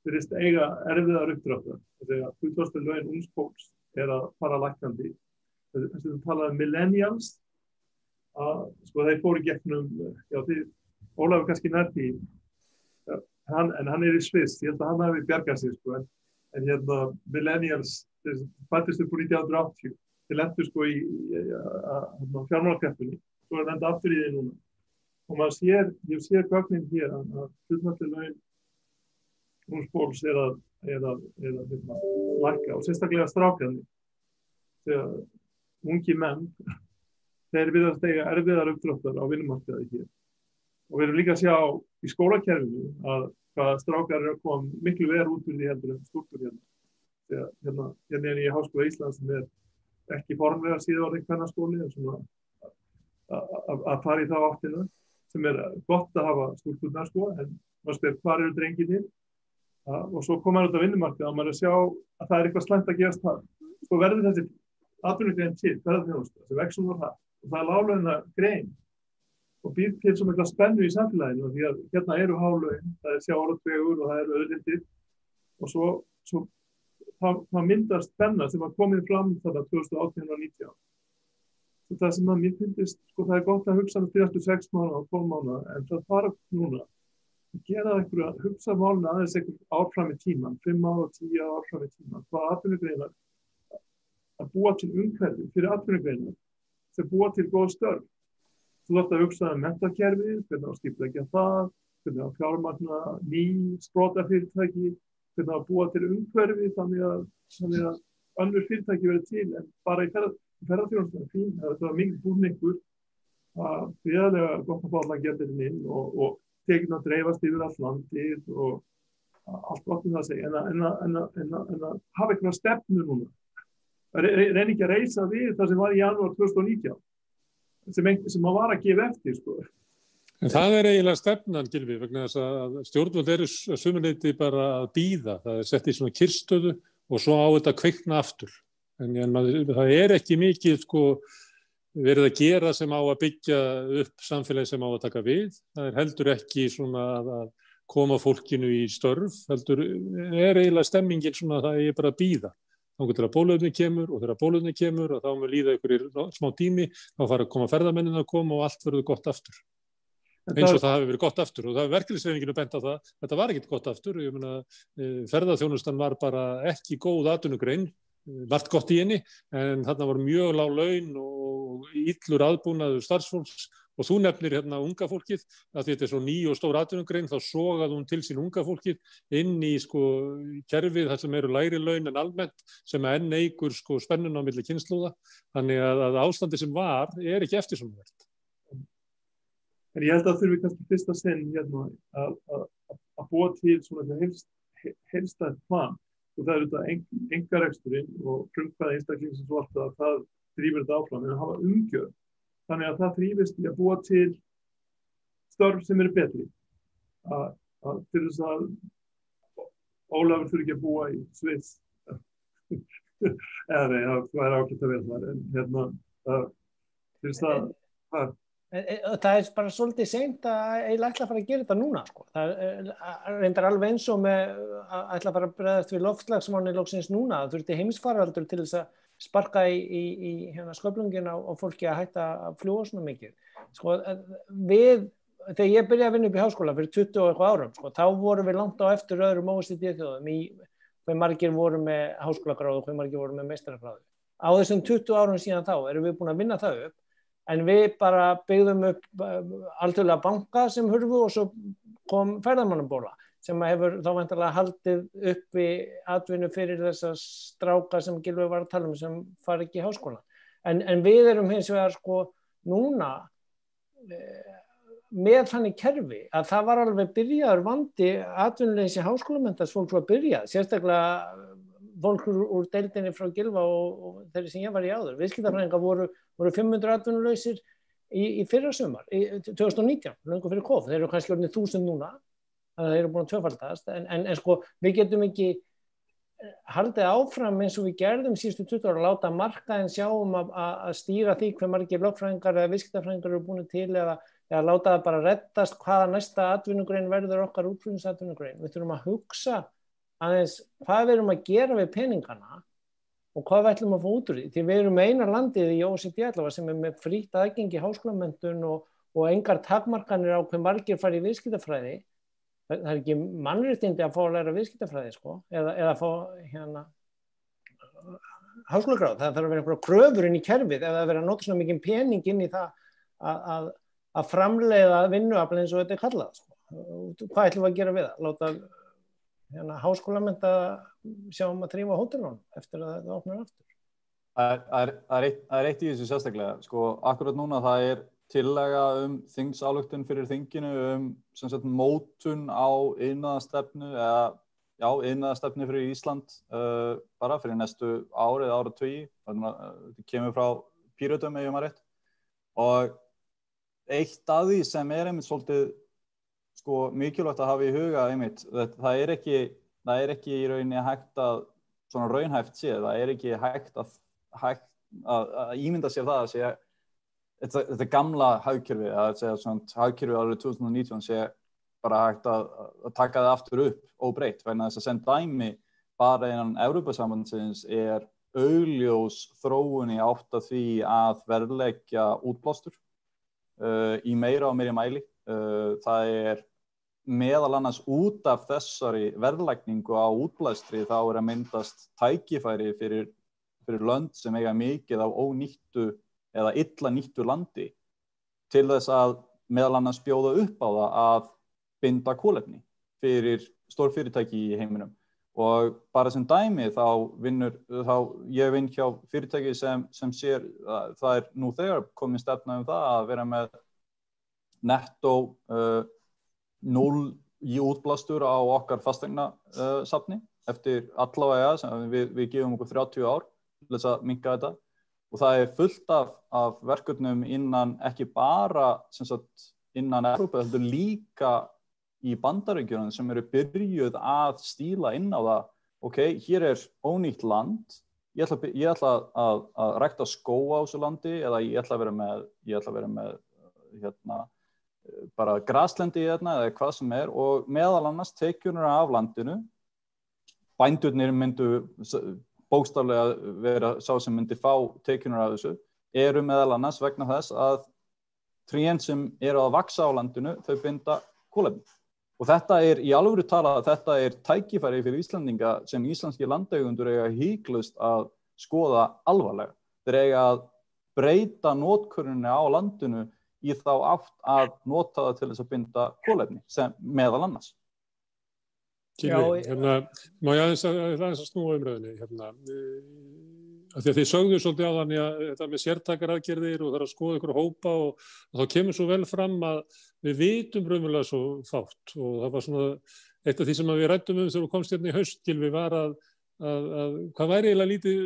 virðist eiga erfiðar uppdráttar. Þegar hlutfallsleg laun ungs fólks að fara lækkandi. Þess að þú talaði millennials, þeir fóru gegnum, Ólafur kannski nærti, en hann í Sviss, ég held að hann hafi bjargað sig, en millennials, þeir fættist upp úr 1980, þeir lentu í fjármálakreppunni, svo lenda aftur í því núna. Og ég sér gögnin hér að hlutfallsleg laun ungs fólks að lækka og sérstaklega strákarnir. Þegar ungi menn, þeir virðast eiga erfiðar uppdráttar á vinnumarkaði hér. Og við erum líka að sjá í skólakerfinu að hvað strákar eru að koma miklu verð út úr því heldur en stúlkur hérna. Þegar hérna í Háskóla Íslands sem ekki formlega síðan kvennaskóli, en svona að fara í þá áttina, sem gott að hafa stúlkurnar en maður spyr hvar eru drengirnir? Og svo koma út á vinnumarkaði og maður sjá að það eitthvað slæmt að gerast það. Svo verður þessi atvinnugrein til, ferðaþjónusta, þessi vexum og það láglauna grein og býr til svo mikla spennu í samfélaginu því að hérna eru hálaun, það sjávarútvegur og það eru auðlindir og svo það myndar spenna sem var komið fram þarna 2018 og 2019. Svo það sem að mér finnst, það gott að hugsa fyrir 6 mánuða og 12 mánuða en það þarf núna gera einhverja, hugsa máluna aðeins einhver ár fram í tíman, 5 ár og 10 ár fram í tíman, hvað atvinnugreinar að búa til umhverfi fyrir atvinnugreinar sem búa til góð störf. Þú þarft að hugsa menntakerfi, hvernig að skipuleggja það, hvernig að fjármagna ný sprotafyrirtæki, hvernig að búa til umhverfi þannig að önnur fyrirtæki verið til en bara í ferðaþjónustunni fín, það var mikið búningur að friðarlega gott að fá allan gerðirinn inn og tekinn að dreifast yfir allt landið og allt gott það að segja, en að hafa eitthvað stefnu núna. Reyni ekki að reisa við það sem var í janúar 2019, sem maður var að gefa eftir, En það eiginlega stefnan, Gylfi, vegna þess að stjórnvöld eru sumuleyti bara að bíða. Það sett í svona kyrstöðu og svo á þetta kvikna aftur. En það ekki mikið, verið að gera sem á að byggja upp samfélagi sem á að taka við. Það heldur ekki svona að koma fólkinu í störf, heldur eiginlega stemmingin svona að það er bara að bíða. Þá til að bóluefni kemur og þegar bóluefni kemur og þá mun líða ykkur smá tími, þá fara að koma ferðamennin að koma og allt verður gott aftur. Eins og það hafi verið gott aftur og það verkalýðshreyfingin bent á það. Þetta var ekkert gott aftur. Ég meina, ferðaþjónustan var bara ekki góð atvinnugrein, margt gott í henni, en þarna var mjög lág laun og illur aðbúnaður starfsfólks og þú nefnir hérna unga fólkið, að þetta er svo ný og stór atvinnugrein, þá sogaði hún til sín unga fólkið inn í kerfið þar sem eru lægri laun en almennt, sem enn eykur spennuna á milli kynslóða. Þannig að ástandi sem var ekki eftirsóknarvert. En ég held að þurfi kannski fyrsta sinn hérna að búa til svona heildstætt plan. Og það er þetta einkareksturinn og frumkvæði einstaklingsins og allt það drífur þetta áfram, en að hafa umgjörð. Þannig að það þrífist í að búa til störf sem eru betri. Til þess að Ólafur þurfi ekki að búa í Sviss. Eða nei, það er ágætt að vera þar. En hérna, til þess að... Það er bara svolítið seint að eiginlega ætla að fara að gera þetta núna. Það reyndar alveg eins og með að ætla að fara að bregðast við loftslagsvánni loksins núna. Það þurfti heimsfaraldur til þess að sparka í sköflungina og fólki að hætta að fljúga svona mikið. Þegar ég byrjaði að vinna upp í háskóla fyrir 20 og eitthvað árum, þá vorum við langt á eftir öðrum OECD-þjóðum í hve margir voru með háskólagráðu og hve margir voru með meistaragráðu. Á þessum 20 árum síðan þá erum við búin að vinna það upp, en við bara byggðum upp alþjóðlega banka sem hurfu og svo kom ferðamannabóla sem hefur þá væntanlega haldið uppi atvinnu fyrir þessa stráka sem Gylfi var að tala sem fara ekki í háskóla. En við erum hins vegar núna með þannig kerfi að það var alveg byrjaður vandi atvinnuleysi háskólamenntaðs fólk var byrjað, sérstaklega fólk úr deildinni frá Gylfa og þeirri sem ég var í áður. Viðskiptafræðingar voru 500 atvinnulausir í fyrra sumar, í 2019, löngu fyrir COVID. Þeir eru kannski orðnir 1000 núna, þannig að þeir eru búin að tvöfaldast, en við getum ekki haldið áfram eins og við gerðum síðustu 20 ára, láta markaðinn sjá að stýra því hve margir lögfræðingar eða viðskiptafræðingar eru búin til eða láta það bara reddast hvaða næsta atvinnugrein verður okkar útflutningsatvinnugrein. Við þurfum að hugsa aðeins hvað við erum að gera við peningana og hvað við ætlum að fá út úr því. Því við erum eina landið í OECD allavega sem er með frítt aðgengi háskólamenntun og engar takmarkanir á hve margir fara í viðskiptafræði. Það er ekki mannréttindi að fá að læra viðskiptafræði eða fá háskólagráð. Það þarf að vera einhverja kröfur inn í kerfið eða að vera að nota svona mikið pening inn í það að framleiða vinnuafl eins og þetta er kallað. Hvað ætlum við að gera við það? Láta háskólamennta sjá að þrífa hótelunum eftir að það opnar aftur. Það er eitt í þessu sérstaklega. Akkurat núna það er tillaga þingsályktun fyrir þinginu sem sagt mótun á iðnaðarstefnu iðnaðarstefnu fyrir Ísland bara fyrir næstu ári eða áratugi. Þetta kemur frá Pírötum ef ég man rétt. Og eitt af því sem er einmitt svolítið mikilvægt að hafa í huga einmitt, það er ekki í rauninni hægt að svona raunhæft séð, það er ekki hægt að ímynda sér það að segja þetta gamla hagkerfi, að segja svona hagkerfi árið 2019 sé bara hægt að taka það aftur upp óbreytt, vegna þess að sem dæmi bara innan Evrópusambandsins er augljós þróun í átt að því að verðleggja útblástur í meira og meiri mæli. Það er meðal annars út af þessari verðlagningu á útblæstri þá er að myndast tækifæri fyrir lönd sem eiga mikið af ónýttu eða illa nýttu landi til þess að meðal annars bjóða upp á það að binda kolefni fyrir stórfyrirtæki í heiminum. Og bara sem dæmi ég vinn hjá fyrirtæki sem sér það er nú þegar komin stefna það að vera með nettó 0 í útblástur á okkar fasteignasafni eftir allavega sem við gefum okkur 30 ár til þess að minnka þetta. Og það er fullt af verkefnum innan ekki bara sem sagt innan Evrópu, heldur líka í Bandaríkjunum sem eru byrjuð að stíla inn á það. Ok, hér er ónýtt land ég ætla að rækta skóga á þessu landi eða ég ætla að vera með hérna, bara graslendi í þarna eða hvað sem og meðal annars tekjurnar af landinu, bændurnir myndu bókstaflega vera sá sem myndi fá tekjurnar af þessu, eru meðal annars vegna þess að trén sem eru að vaxa á landinu, þau binda kolefni. Og þetta í alvöru talað, þetta tækifæri fyrir Íslendinga sem íslenski landeigendur eiga híklaust að skoða alvarlega. Þeir eiga að breyta notkörunni á landinu í þá átt að nota það til þess að binda kolefni, sem meðal annars. Gylfi, má ég aðeins að snúa umræðinni, af því að þið sögðu svolítið á þannig að þetta með sértakaraðgerðir og það að skoða ykkur hópa og þá kemur svo vel fram að við vitum raunverulega svo fátt og það var svona eitt af því sem við ræddum þegar við komst hérna í haust, Gylfi, var að hvað væri eiginlega lítið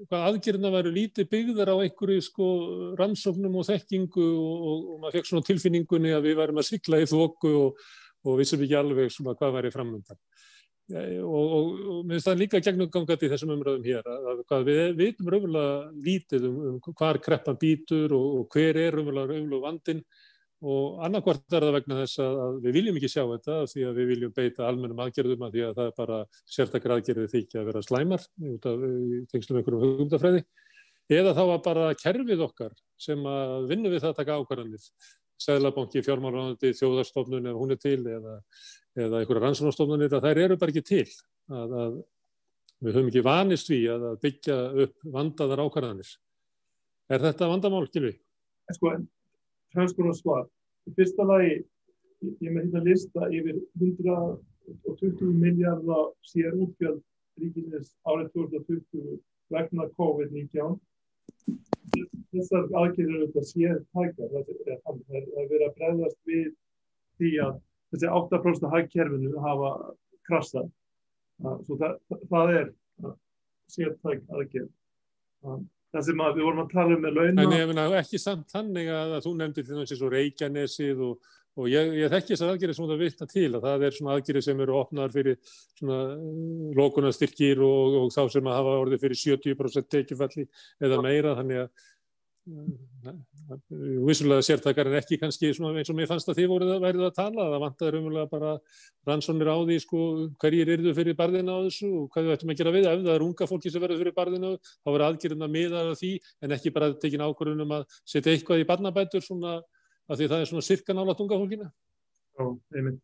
hvað aðgerðina væru lítið byggðar á einhverju rannsóknum og þekkingu og maður fekk svona tilfinningunni að við værum að sigla í þoku og vissum ekki alveg svona hvað væri framundan. Og mér finnst það líka gegnumgangandi í þessum umræðum hér að við vitum raunverulega lítið hvar kreppan bítur og hver raunverulega vandinn og annarkvort það vegna þess að við viljum ekki sjá þetta því að við viljum beita almennum aðgerðum að því að það bara sértækar aðgerðir þykja að vera slæmar út af tengslum einhverjum hugmyndafræði eða þá að bara kerfið okkar sem að vinna við það að taka ákvarðanir Seðlabanki, fjármálaráðuneyti, þjóðhagsstofnun ef hún til eða einhverjar rannsóknarstofnanir að þær eru bara ekki til að við höfum ekki vanist því að byggja upp vandaðar ákvarðanir. Þetta vandamál, Gylfi? Tvenns konar svar. Í fyrsta lagi, ég með hérna lista yfir 120 milljarða sérútgjöld ríkisins árið 2020 vegna COVID-19. Þessar aðgerðir eru þetta sértækar. Það verið að bregðast við því að þessi 8% hagkerfinu hafa krassað. Svo það sértæk aðgerð. Það sem við vorum að tala með launa. En ég meina ekki samt þannig að þú nefndir til þess að Reykjanesið og ég þekki þessar aðgerðir sem það vitna til að það svona aðgerðir sem eru opnaðar fyrir svona lokunarstyrkir og þá sem að hafa orðið fyrir 70% tekjufalli eða meira þannig að vissulega sértækar en ekki kannski svona eins og mér fannst að þið værið að tala það vantaði raunverulega bara rannsóknir á því hverjir yrðu fyrir barðina á þessu og hvað við ættum að gera við ef það er unga fólki sem verður fyrir barðina þá verður aðgerðina miðað af því en ekki bara tekin ákvörðun að setja eitthvað í barnabætur svona af því það er svona sirka nálægt unga fólkina. Já, einmitt.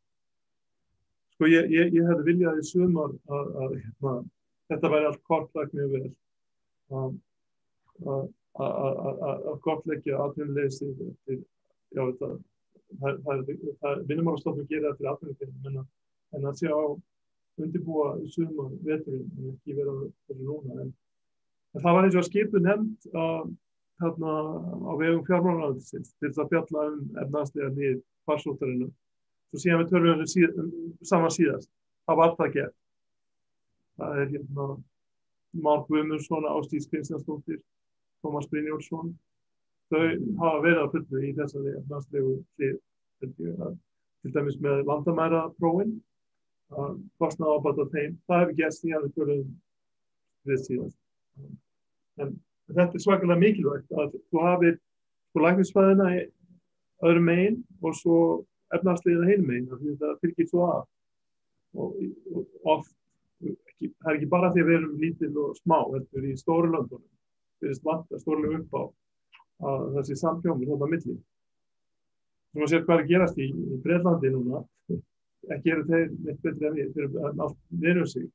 Ég hefði viljað í sumar að þetta væri allt kortlagt mjög vel að kortleggja atvinnuleysi Vinnumálastofnun gerir það fyrir atvinnuleysi en að sjá undirbúa í sumar veturinn en ekki vera fyrir núna en það var eins og að skipu nefnd þarna á vegum fjármálaráðuneytisins til þess að fjalla efnahagslega niður farsóttarinu svo síðan við tölum saman síðast það var það gert það er Már Guðmundsson, Ásdís Kristjánsdóttir Tómas Brynjólfsson þau hafa verið að fullu í þessari efnahagslegu hlið til dæmis með landamæraprófin kostnaðarábata þeim það hefur gerst síðan við tölum við síðast en þetta svakalega mikilvægt að þú hafir læknisfræðina í öðrum megin og svo efnahagslega hinum megin því það fylgir svo að og oft það er ekki bara því að við erum lítil og smá þetta er í stóru löndunum virðist vanta stórlega upp á að þessi samhljómur þarna á milli. Sem að sér hvað er að gerast í Bretlandi núna, ekki eru þeir neitt betri en við, þeir eru allt niður sig,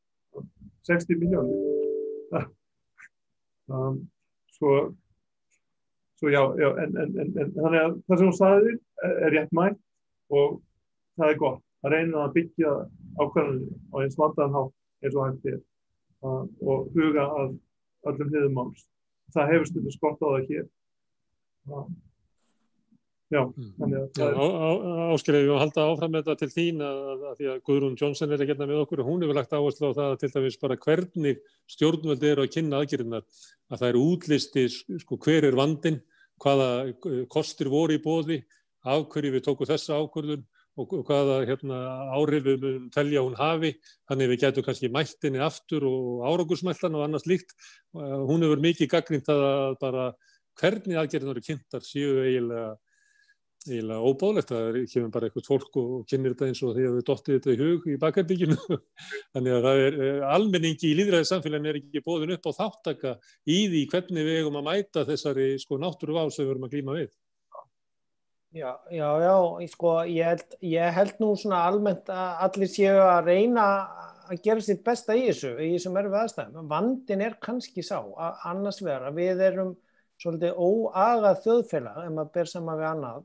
60 milljónir. Svo já, en þannig að það sem hún sagði er rétt mælt og það er gott að reyna að byggja ákvarðanir á eins vandaðan hátt eins og hægt og huga að öllum hliðum máls. Það hefur stundum skort á það hér. Já, þannig að Ásgeir, við halda áfram með þetta til þín að því að Guðrún Johnson er að gera með okkur og hún hefur lagt áherslu á það til dæmis bara hvernig stjórnvöld eru að kynna aðgerðirnar að það eru útlisti hver er vandinn, hvaða kostir voru í boði, af hverju við tókum þessa ákvörðun og hvaða áhrif við telja hún hafi, þannig við gætum kannski mælt henni aftur og árangursmæltan og annars líkt. Hún hefur mikið gagnrýnt að bara hvernig aðgerðirnar eru kynntar séu eiginlega óboðlegt. Það kemur bara eitthvað fólk og kynnir þetta eins og því að við dottið þetta í hug í bakherberginu. Þannig að það almenningi í lýðræðissamfélaginu ekki boðin upp á þáttaka í því hvernig við eigum að mæta þessari náttúruvá sem við erum að glíma við. Já, ég held nú svona almennt að allir séu að reyna að gera sitt besta í þessum erfiðu aðstæðum. Vandinn kannski sá að annars vegar að við erum svolítið óagað þjóðfélag ef maður ber saman við annað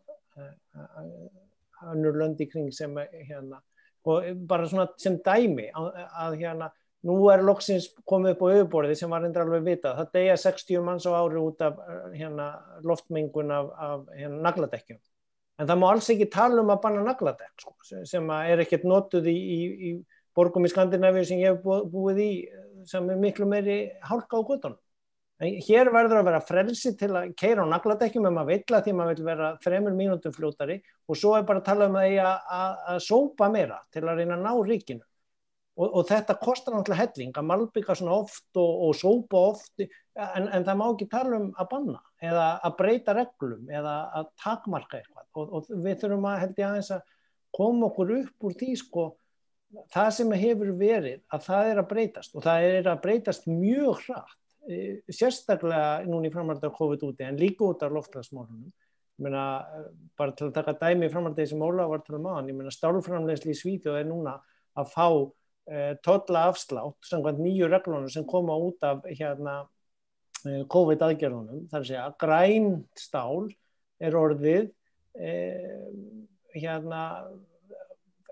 önnur lönd í kring sem og bara svona sem dæmi að nú loksins komið upp á yfirborðið sem var reyndar alveg vitað. Það deyja 60 manns á ári út af loftmengun af nagladekkjum. En það má alls ekki tala að banna nagladekk sem ekkert notuð í borgum í Skandinavíu sem ég hef búið í sem miklu meiri hálka á götunum. En hér verður að vera frelsi til að keyra á nagladekkjum ef maður vill því maður vill vera 3 mínútum fljótari og svo bara að tala að sópa meira til að reyna að ná ríkinu. Og þetta kostar náttúrulega helling að malbika svona oft og sópa oft en það má ekki tala að banna eða að breyta reglum eða að takmarka eitthvað og við þurfum held ég aðeins að koma okkur upp úr því það sem hefur verið að það að breytast og það að breytast mjög hratt. Sérstaklega núna í framhaldi af COVID úti en líka út af loftslagsmálunum. Ég meina, bara til að taka dæmi í framhaldi sem Ólafur var til maður, ég meina stálframleiðsla í Svíþjóð núna að fá tollaafslátt samkvæmt nýju reglunum sem koma út af COVID aðgerðunum. Það að segja, græn stál orðið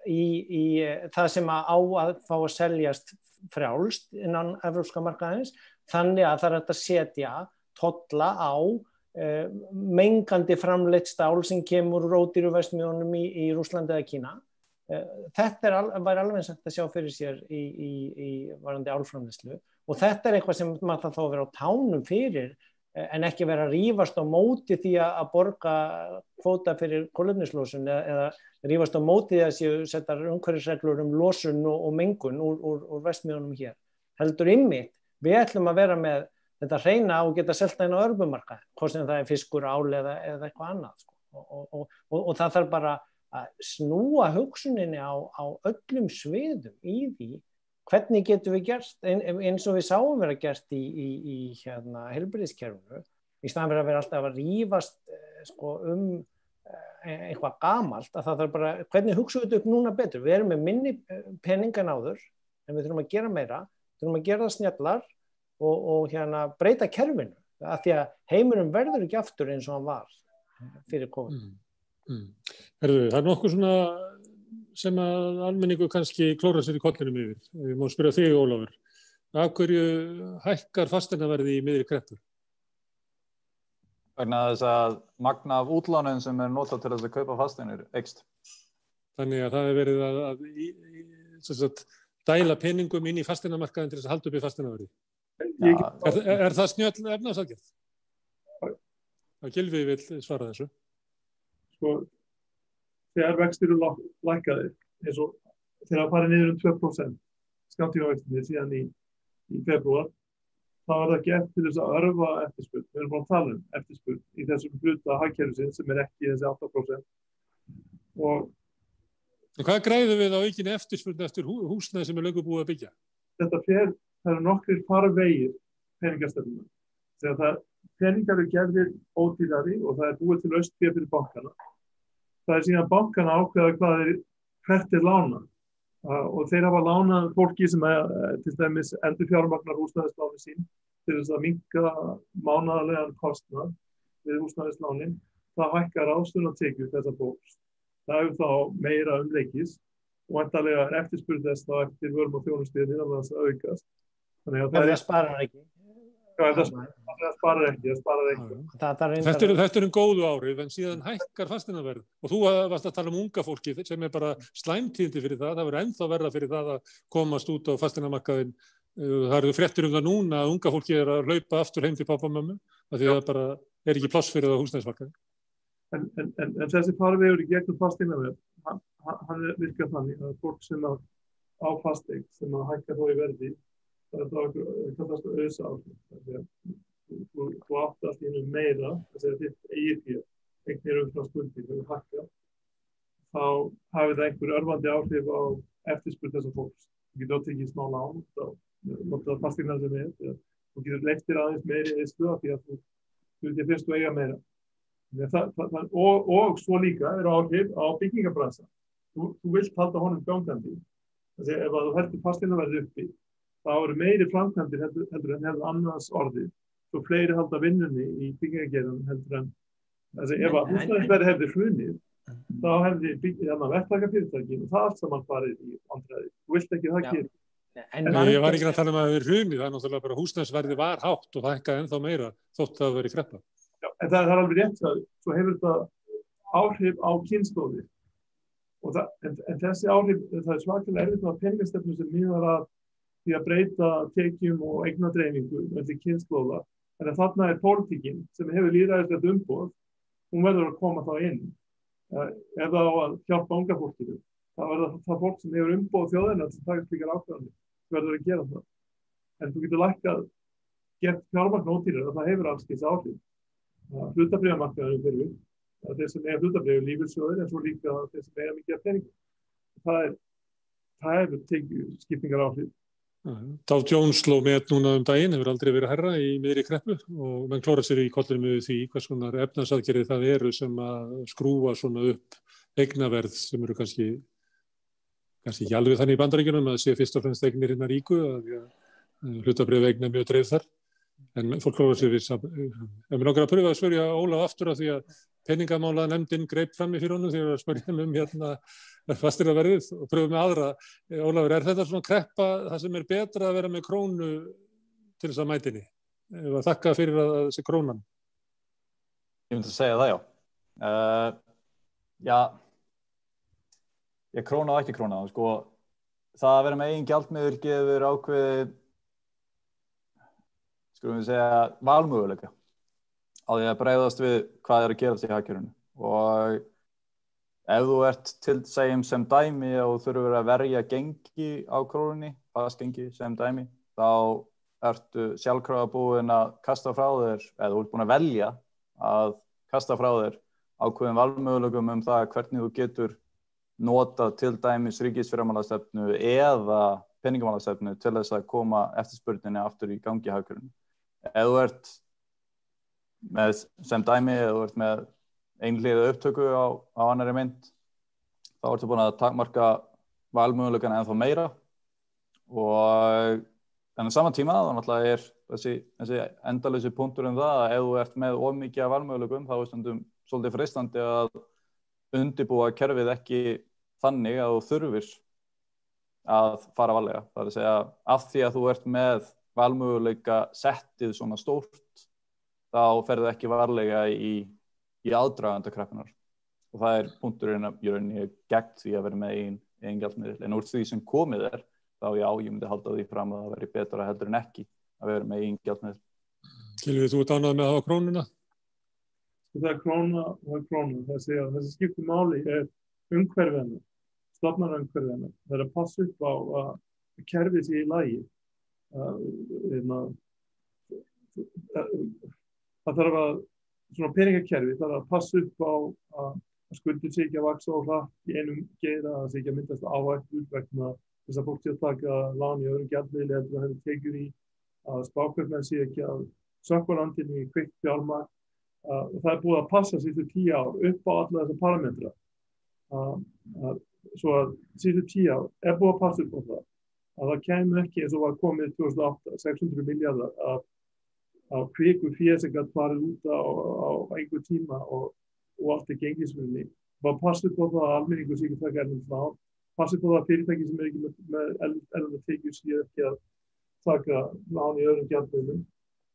í það sem á að fá að seljast frjálst innan evrópska markaðins. Þannig að það hægt að setja tolla á mengandi framleitt stál sem kemur úr ódýru-verksmiðjunum í Rússlandi eða Kína. Þetta væri alveg sagt að sjá fyrir sér í varðandi álframleiðslu og þetta eitthvað sem maður þá að vera á tánum fyrir en ekki vera að rífast á móti því að borga kvóta fyrir kolefnislosun eða rífast á móti því að séu settar umhverfisreglur losun og mengun úr verksmiðjunum hér. Heldur einmitt við ætlum að vera með þetta hreina og geta selta inn á örbumarkaði, hvort sem það fiskur, ál eða eitthvað annað. Og það þarf bara að snúa hugsuninni á öllum sviðum í því hvernig getum við gert eins og við sáum vera gert í heilbrigðiskerfinu í staðinn fyrir að vera alltaf að rífast eitthvað gamalt að það þarf bara hvernig hugsaum við þetta upp núna betur. Við erum með minni pening en áður en við þurfum að gera meira. Þurfum að gera það snjallar og breyta kerfinu af því að heimurinn verður ekki aftur eins og hann var fyrir COVID. Það nokkuð svona sem að almenningu kannski klóra sér í kollinum yfir. Ég má spyrja þig, Ólafur. Af hverju hækkar fasteignaverði í miðri kreppu? Vegna þess að magn af útlánum sem notað til þess að kaupa fasteignir eykst. Þannig að það verið að dæla peningum inn í fasteignamarkaðinn til þess að halda upp í fasteignaverði. Er það snjöll efnahagsaðgerð? Gylfi vill svara þessu. Þegar vextir eru lækkaðir, eins og þegar það farið niður 2% skammtímavextirnir síðan í febrúar, þá var það gert til þess að örva eftirspurn. Við erum búin að tala eftirspurn í þessum hluta hagkerfisins sem ekki þessi 8%. Og hvað græðum við á aukinni eftirspurn eftir húsnæði sem löngu búið að byggja? Það eru nokkrir farvegir peningastefnunnar. Þegar peningar eru gerðir ódýrari og það búið til austfé fyrir bankana. Það síðan bankana ákveða hvert lánað. Og þeir hafa lánað fólki sem til dæmis endurfjármagnar húsnæðislánin sín til þess að minnka mánaðarlegan kostnað við húsnæðislánin. Það hækkar ráðstöfunartekjur þessa fólks. Það hefur þá meira umleikis og væntanlega eftirspurn þess þá eftir vörum og þjónustíðinni að það aukast. Þannig að það sparar ekki. Það sparar ekki. Þetta er góðu áhrif en síðan hækkar fasteignaverð og þú varst að tala unga fólki sem bara slæmtíðindi fyrir það. Það verður ennþá verra fyrir það að komast út á fasteignamarkaðinn. Það eru fréttir það núna að unga fólki að hlaupa aftur heim til pappa og mömmu af því að það bara ekki pláss fyrir það á húsnæðismarkaði. En þessi farvegur í gegnum fasteignaverð, hann virkar þannig að fólk sem að á fasteign sem að hækka þó í verði, það kallast auðsáhrif. Þú áttast í einu meira, þess að þitt eigið fé, eignir umfram skuldir hefur hækkað, þá hafi það einhver örvandi áhrif á eftirspurn þessa fólks. Þú getur átekið smá lán, þá notað fasteignar sem þú getur leiftir aðeins meiri eðslu af því að þú finnst þú eiga meira. Og svo líka eru áhrif á byggingarbransa. Þú vilt halda honum gangandi. Þannig að ef þú heldur fasteignaverðið uppi, þá eru meiri framkvæmdir heldur en hefur annars orðið. Svo fleiri halda vinnunni í byggingargeiranum heldur en ef að húsnæðisverðið hefði hrunið, þá hefði verktakafyrirtækin og það allt saman farið í vandræði. Þú vilt ekki það gera. Ég var ekki að tala um að það hefur hrunið, það er náttúrulega bara húsnæðisverðið var hátt og það hækkaði ennþá meira þótt það verið kreppa. Já, en það er alveg rétt að svo hefur þetta áhrif á kynslóðir. En þessi áhrif, það er svakalega erfitt að peningastefnu sem miðar að því að breyta tekjum og eignadreifingu eftir kynslóða. En þarna er pólitíkin sem hefur lýðræðislegt umboð, hún verður að koma þá inn. Ef það á að hjálpa unga fólkinu, þá verður það fólk sem hefur umboð þjóðina sem taka slíkar ákvarðanir, verður að gera það. En þú getur lækkað gert fjármagn ódýrara, það hefur alls kyns áhrif. Hlutabréfamarkaðurinn fyrir við, þeir sem eiga hlutabréf lífeyrissjóðir en svo líka þeir sem eiga mikið af peningum. Það hefur tekið skiptingar áhrif. Dow Jones sló met núna daginn, hefur aldrei verið hærra í miðri kreppu og menn klórar sér í kollinu með því hvers konar efnahagsaðgerðir það eru sem að skrúa svona upp eignaverð sem eru kannski ekki alveg þannig í Bandaríkjunum að sé fyrst og fremst eignir hinna ríku að hlutabréfaeign mjög dreif þar. En fólk klórar sér við ef mér langar að pröfa að spyrja Ólaf aftur af því að peningamála nefndin greip fram í fyrir honum þegar að spyrja fasteignaverðið og pröfa með aðra. Ólafur, er þetta svona kreppa það sem er betra að vera með krónu til þess að mætinni? Ef að þakka fyrir að þessi krónan? Ég myndi að segja það, já. Ég króna og ekki króna. Sko, það að vera með eigin gjaldmiðil gefur ákveðið, skulum við segja, valmöguleika á því að bregðast við hvað er að gerast í hagkerfinu. Og ef þú ert til segjum sem dæmi og þurfur að verja gengi á krónunni, fastgengi sem dæmi, þá ertu sjálfkrafa búin að kasta frá þér, eða þú ert búin að velja að kasta frá þér ákveðin valmöguleikum það hvernig þú getur notað til dæmis ríkisfjármálastefnu eða peningamálastefnu til þess að koma eftirspurninni aftur í gangi í hagkerfinu. Ef þú ert með sem dæmi, eða þú ert með einhliða upptöku á annarri mynd, þá ertu búin að takmarka valmöguleikana ennþá meira og en á sama tíma þá náttúrulega er þessi endalausi punktur það að ef þú ert með of mikið af valmöguleikum þá er stundum svolítið freistandi að undirbúa kerfið ekki þannig að þú þurfir að fara varlega. Það er að segja af því að þú ert með valmöguleika settið svona stórt þá ferðu ekki varlega í aðdraganda kreppunar og það er punkturinn í rauninni gegn því að vera með eigin gjaldmiðil. En úr því sem komið þá ég myndi halda því fram að það veri betra heldur en ekki að vera með eigin gjaldmiðil. Gylfi, þú ert ánægður með að hafa krónuna? Það er króna og króna. Þessi skiptir máli er umhverfið hennar, stofnanaumhverfið hennar. Það er að passa upp á að kerfið sé í lagi. Það þarf að svona peningakerfi þarf að passa upp á að skuldir sé ekki að vaxa og hratt í einum geira, að sé ekki að myndast áhættur vegna þess að fólk sé að taka lán í öðrum gjaldmiðli heldur að hefur tekjur í að spákaupmenn sé ekki að sökkva landinu í kveikt fjármagn. Það er búið að passa síðustu 10 ár upp á alla þessa parametra. Svo að síðustu 10 ár er búið að passa upp á það. Að það kemur ekki eins og var komið 2008, 600 milljarðar af kviku fé sem gat farið út á einhver tíma og allt er gengisvinni. Bara passa upp á það að almenningur sé ekki taka erlend lán. Passa upp á það að fyrirtæki sem er ekki með erlenda tekjur sé ekki að taka lán í öðrum gjaldmiðlum.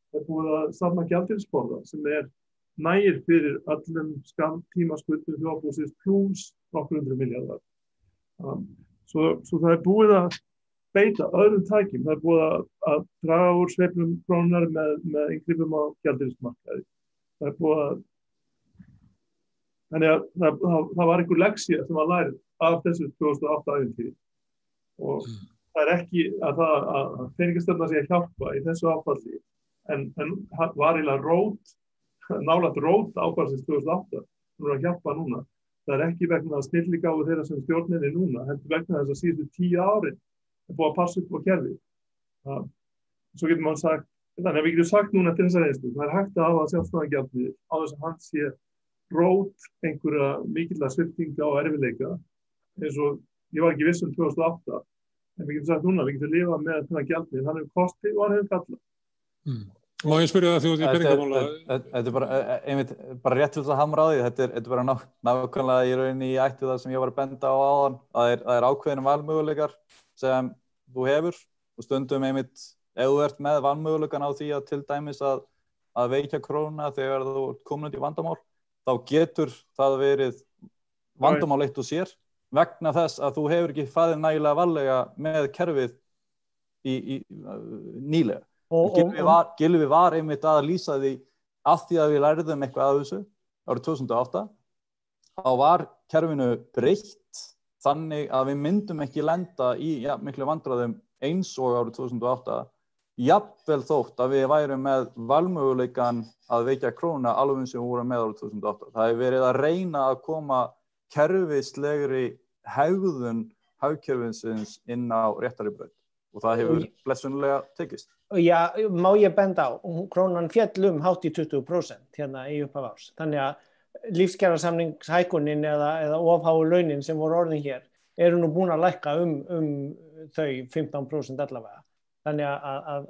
Það er búið að stofna gjaldeyrisforða sem er nægir fyrir öllum skammtímaskuldum þjóðarbúsins pluss nokkur hundruð milljarðar. Svo það er búið að beita öðrum tækjum. Það er búið að draga úr sveiflum krónunar með inngripum á gjaldeyrismarkaði. Það er búið Þannig að það var einhver lexía sem var lærið af þessu 2008 ævintýri og það ekki að peningastefna sé að hjálpa í þessu áfalli en var eiginlega nálægt rót áfallsins 2008 sem að hjálpa núna. Það ekki vegna snilligáfu þeirra sem stjórninni núna, heldur vegna þess að síðustu 10 árin er búið að passa upp á kerfið. Svo getur maður sagt, þannig að við getum sagt núna eftir þessa reynslu, það hægt að hafa sjálfstæðangjaldmiðil á þess að hann sé rót einhverja mikilla sviptinga og erfiðleika eins og ég var ekki viss 2008 en við getum sagt núna, við getum lifað með þennan gjaldmiðil, hann hefur kosti og hann hefur galla. Má ég spyrja það því út í peningamála? Þetta bara, einmitt, bara rétt til að hamra á því, þetta er bara nákvæmlega í rauninni í ættu það sem ég var að benda á áðan, það er ákveðin valmöguleikar sem þú hefur og stundum einmitt, ef þú ert með valmöguleikan á því að til dæmis að veikja krónuna þegar þú ert komin út í vandamál, þá getur það verið vandamál eitt og sér vegna þess að þú hefur ekki farið nægilega varlega með kerfið í nýlega. Gylfi var einmitt að lýsa því að því að við lærðum eitthvað af þessu árið 2008 þá var kerfinu breytt þannig að við myndum ekki lenda í miklu vandræðum eins og árið 2008 jafnvel þótt að við værum með valmöguleikan að veikja krónuna alveg eins og við vorum með árið 2008. Það hefur verið að reyna að koma kerfislegri hegðun hagkerfisins inn á réttari braut og það hefur blessunlega tekist. Já, má ég benda á, krónan féll hátt í 20% hérna í upphaf árs. Þannig að lífskjarasamningshækkunin eða ofháu launin sem voru orðin hér eru nú búin að lækka þau 15% allavega. Þannig að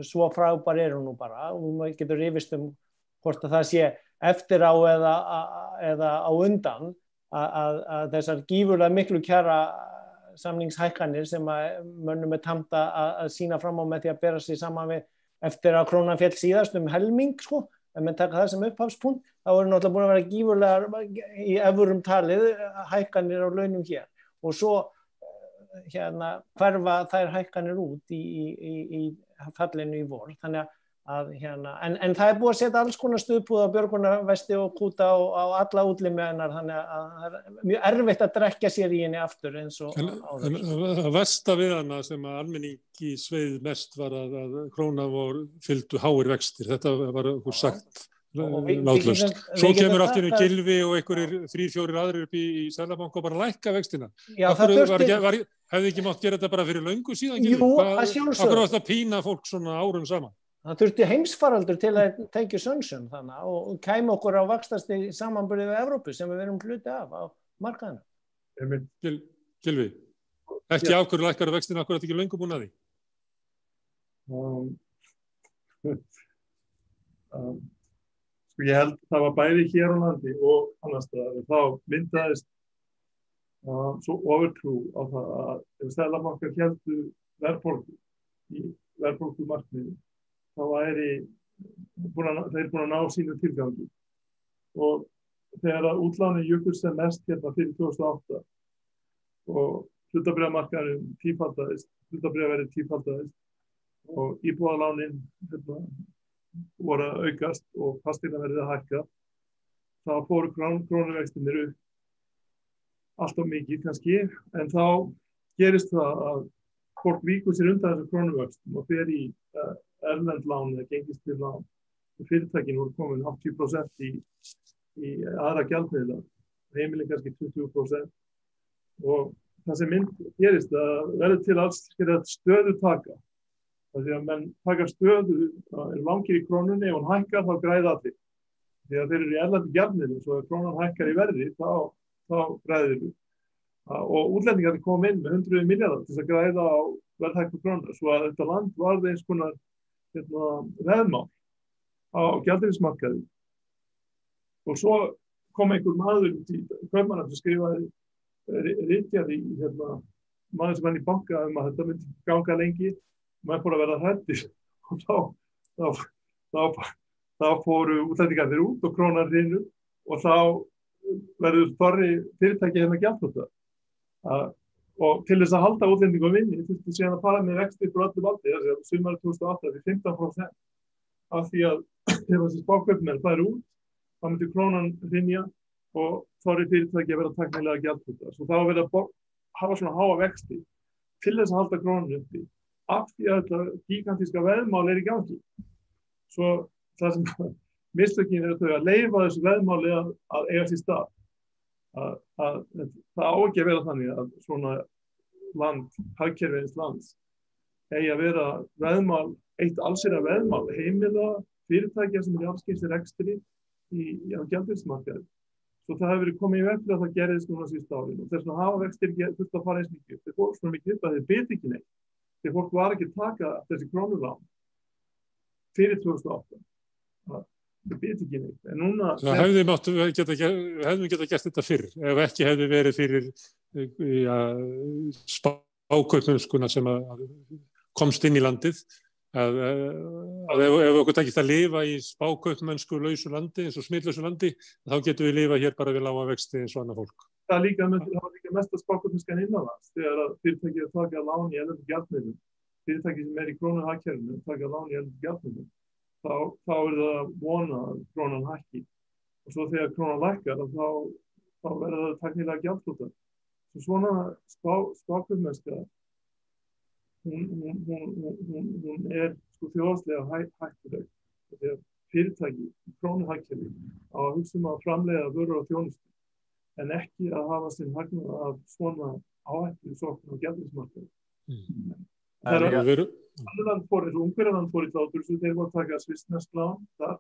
svo frábær eru nú bara og maður getur rifist hvort að það sé eftir á eða á undan að þessar gífurlega miklu kjara samningshækkanir sem að mönnum er tamt að sýna fram á með því að bera sig saman við eftir að krónan féll síðast helming sko, ef menn taka það sem upphafspunkt, þá eru náttúrulega búin að vera gífurlega í evurum talið hækkanir á launum hér og svo hverfa þær hækkanir út í fallinu í vor, þannig að en það er búið að setja alls konar stuðpúða, björgunarvesti og kúta á alla útlimi hennar, þannig að það er mjög erfitt að drekkja sér í henni aftur eins og áður. En versta við hana sem að almenningi sveið mest var að krónan fylgdu háir vextir, þetta var okkur sagt látlaust. Svo kemur aftur Gylfi og einhverjir 3-4 aðrir upp í Seðlabanka og bara lækka vextina. Já, hefði ekki mátt gera þetta bara fyrir löngu síðan Gylfi? Jú, að sjálfsögðu. Akkur var þetta að pína fólk svona árum saman? Það þurfti heimsfaraldur til að tengja sönsum þannig og kæmi okkur á vaxtastig samanburði við Evrópu sem við erum hluti af á markaðinu. Gylfi, ekki af hverju lækkar vextina, akkur er þetta ekki löngu búin að því? Ég held það var bæði hér á landi og annars staðar og þá myndaðist svo overtrú á það að ef Seðlabankar héldu verðbólgu í verðbólgumarkmiði þá væri þeir búin að ná sínu tilgangi og þegar að útlánin jukust sem mest hérna fyrir 2008 og hlutabréfamarkaðurinn hlutabréfaverðið tífaldaðist og íbúðalánin voru að aukast og fasteignaverðið að hækka, þá fóru krónuvextirnir upp allt of mikið kannski, en þá gerist það að fólk víkur sér undan þessum krónuvöxtum og fer í erlendlán eða gengistryggð lán. Fyrirtækin voru komin 80% í aðra gjaldmiðla, heimilin kannski 20% og það sem gerist að verður til alls stöðutaka. Því að menn taka stöðu, er langir í krónunni og hann hækkar þá græða allir. Því að þeir eru í erlendu gjaldmiðlum, svo að krónan hækkar í verði, þá græðir við. Og útlendingar kom inn með 100 milljarðar til að græða á verðhækku krónar, svo að þetta land varði eins konar veðmál á gjaldeyrismarkaði. Og svo kom einhver maður í Kaupmannahöfn sem skrifaði ritgerð í maður sem hann í banka að þetta myndi ganga lengi. Maður fór að verða hræddir og þá fóru útlendingarnir út og krónan hrynur og þá verður þorri fyrirtæki hérna gjaldþrota. Og til þess að halda útlendingum inni þurfti síðan að fara með vexti fyrir öllu valdi, þess að sumarið 2008 við 15% af því að ef þessi spákaupmenn færu út, þá myndi krónan hrynja og þorri fyrirtæki að vera tæknilega gjaldþrota. Svo það var verið að hafa svona háa vexti til þess að halda krónunni uppi af því að þetta gigantíska veðmál í gangi. Svo það sem mistökin þau að leyfa þessu veðmáli að eiga sér stað. Að það á ekki að vera þannig að svona land, hagkerfi eins lands, eigi að vera veðmál, eitt allsherjar veðmál, heimila fyrirtækja sem í afskipti rekstri á gjaldeyrismarkaði. Svo það hefur verið komið í veg fyrir að það gerðist núna síðustu árin og þess vegna hafa vextir þurft að fara eins mikið. Þeir fólk svona mikið upp að þeir biti ekki neitt. Þeir fólk var ekki að taka þessi krónulán fyrir 2008. Þeir biti ekki neitt. En núna... Það hefðum geta gert þetta fyrr ef ekki hefði verið fyrir spákaupmennskuna sem komst inn í landið. Ef okkur tekist að lifa í spákaupmennsku lausu landi eins og smitlausu landi, þá getum við lifa hér bara við lága vexti eins og annað fólk. Það var líka mesta spákaupmennskan innanlands þegar að fyrirtæki að taka lán í erlendum gjaldmiðlum, fyrirtæki sem í krónuhagkerfinu taka lán í erlendum gjaldmiðlum, þá það að vona að krónan hækki og svo þegar krónan lækkar þá verður það tæknilega gjaldþrota. Svona spákaupmennska hún sko þjóðhagslega hættuleg þegar fyrirtæki í krónuhagkerfi á að hugsa að framleiða vörur og þjónustu en ekki að hafa sinn hagnað af svona áhættu sókn á gjaldeyrismarkaði. Ungverjaland fór í þáttur þeir voru að taka svissnesk lán þar,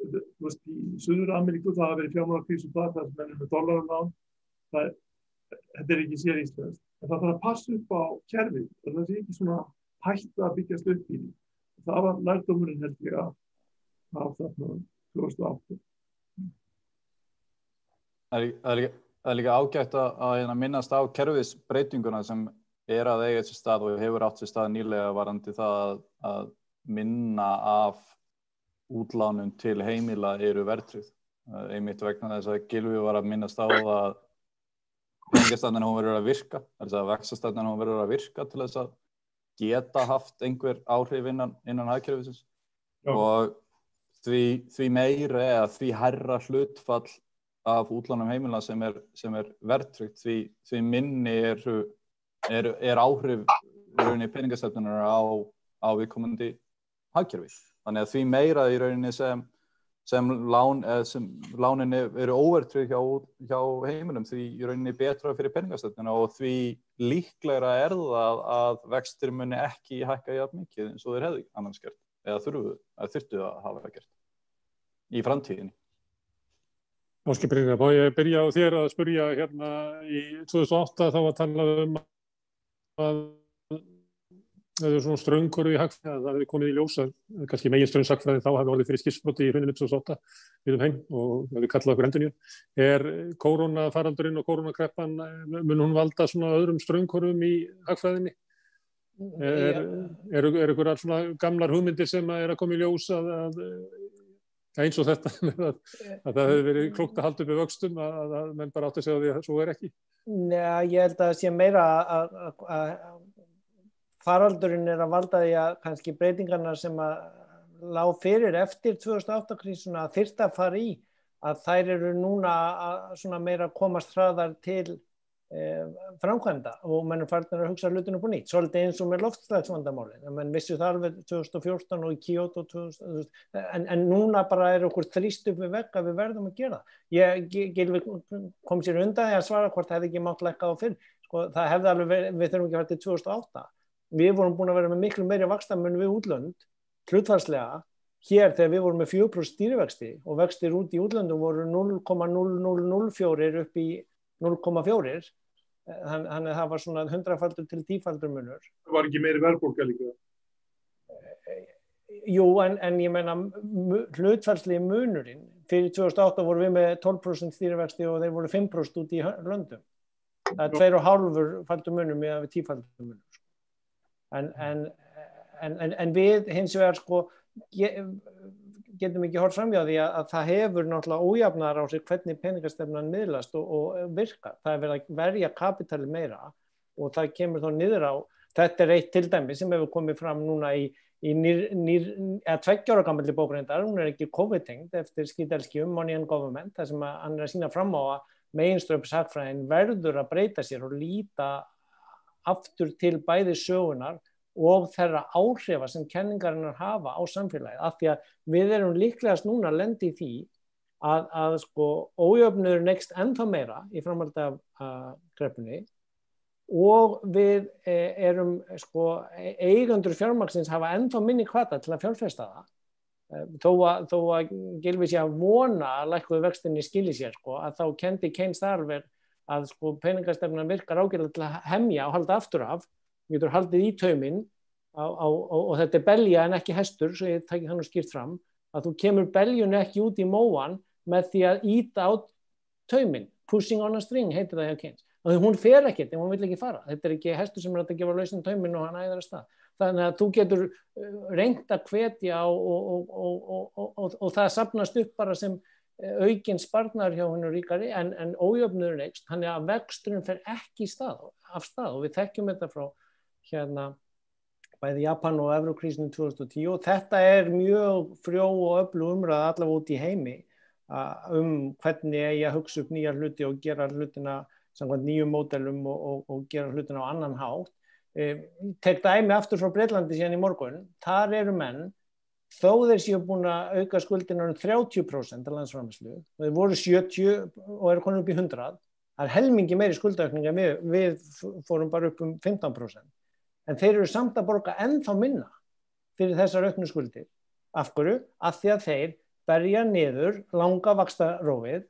í Suður-Ameríku það hafa verið fjármálakrísu þar sem mennir með dollarlán, þetta ekki sér íslenskt. En það þarf að passa upp á kerfið, það sé ekki svona hætta að byggjast upp í. Það var lærdómurinn held ég af þarna 2008. Það er líka ágætt að minnast á kerfisbreytinguna sem að eiga sér stað og hefur átt sér stað nýlega varðandi það að minna af útlánum til heimila eru verðtryggð. Einmitt vegna þess að Gylfi var að minnast á að peningastefnan hún verður að virka, þess að vaxtastefnan hún verður að virka til þess að geta haft einhver áhrif innan hagkerfisins og því meira eða því hærra hlutfall af útlánum heimila sem er verðtryggt, því minni er áhrif í rauninni peningastefnunar á viðkomandi hagkerfi. Þannig að því meira í rauninni sem lánin eru óverðtryggð hjá heimilum, því í rauninni betra fyrir peningastefnuna og því líklegra það að vextir muni ekki hækka jafn mikið eins og þeir hefðu annars gert eða þurftu að hafa gert í framtíðinni. Ásgeir Brynjar, má ég byrja á þér að spyrja hérna í 2008 þá var talað að það er svona ströngkurðu í hagfræði, það hefði komið í ljós að kannski meginstraumshagfræði þá hafi orðið fyrir skilsbroti í hruninu 2008 við heim og við kallaði okkur endurnýjun. Kórónafaraldurinn og kórónakreppan, mun hún valda svona öðrum ströngkurðum í hagfræðinni? Eru einhverjar svona gamlar hugmyndir sem að koma í ljós að eins og þetta að það hefði verið klókt að halda upp í vöxtum að menn bara átti að segja því að svo ekki? Nei, ég held að það sé meira að faraldurinn að valda því að kannski breytingarnar sem að lá fyrir eftir 2008 krísuna að þyrfti að fara í að þær eru núna að svona meira komast hraðar til framkvæmda og menn farnir að hugsa hlutinu upp á nýtt, svolítið eins og með loftslagsvandamálin, menn vissu það alveg 2014 og í Kyoto 2000, en núna bara okkur þrýst upp við vegg að við verðum að gera Gylfi kom sér undan því að svara hvort hefði ekki mátt lækka á fyrr, sko, það hefði alveg við þurfum ekki að fara til 2008. Við vorum búin að vera með miklu meiri vaxtamun við útlönd, hlutfallslega, hér þegar við vorum með 4% stýrivexti og vextir út í útlöndum voru 0,0004 upp í 0,4, þannig að það var svona 100-faldur til 10-faldur munur. Það var ekki meiri verðbólga líka? Jú, en ég meina hlutfallslegi munurinn, fyrir 2008 voru við með 12% stýrivexti og þeir voru 5% út í löndum. Það er 2,5-faldur munur með 10-faldur munur. En við hins vegar sko getum ekki horft framhjá því að það hefur náttúrulega ójafnar á sig hvernig peningastefnan miðlast og virkar. Það er verið að verja kapitali meira og það kemur þá niður á, þetta er eitt til dæmi sem hefur komið fram núna í í 2 ára gamalli bókreyndar, hún ekki COVID-tengd eftir Skidelski Money and Government, þar sem hann að sýna fram á að meginstraumshagfræðin verður að breyta sér og líta aftur til bæði sögunar og þeirra áhrifa sem kenningarinnar hafa á samfélagið, af því að við erum líklegast núna að lenda í því að sko ójöfnuður eykst ennþá meira í framhaldi af kreppunni og við erum sko eigendur fjármagnsins hafa ennþá minni hvata til að fjárfesta það. Þó að Gylfi sé að vona að lækkuðu vextinni skili sér sko, að þá kendi Keynes þar að sko peningastefnan virkar ágætlega til að hemja og halda aftur af, getur haldið í tauminn og þetta belja en ekki hestur, svo ég tæki það nú skýrt fram, að þú kemur beljunni ekki út í móan með því að íta á tauminn, pushing on a string heitir það hjá Keynes. Og hún fer ekkert ef hún vill ekki fara. Þetta ekki hestur sem að gefa lausan tauminn og hann æðir af stað. Þannig að þú getur reynt að hvetja og það safnast upp bara sem aukinn sparnaður hjá hennu ríkari en ójöfnuður eykst, þannig að vexturinn fer ekki af stað og við þekkjum þetta frá bæði Japan og Evrokrísinu 2010 og þetta mjög frjó og öflug umræða allavega út í heimi hvernig eigi að hugsa upp nýja hluti og gera hlutina samkvæmt nýjum módelum og gera hlutina á annan hátt. Tek dæmi aftur frá Bretlandi síðan í morgun, þar eru menn þó þeir séu búin að auka skuldina 30% af landsframleiðslu, þeir voru 70 og eru komin upp í 100, það helmingi meiri skuldaukning en við fórum bara upp 15%, en þeir eru samt að borga ennþá minna fyrir þessar auknu skuldir. Af hverju? Af því að þeir berja niður langa vaxtarófið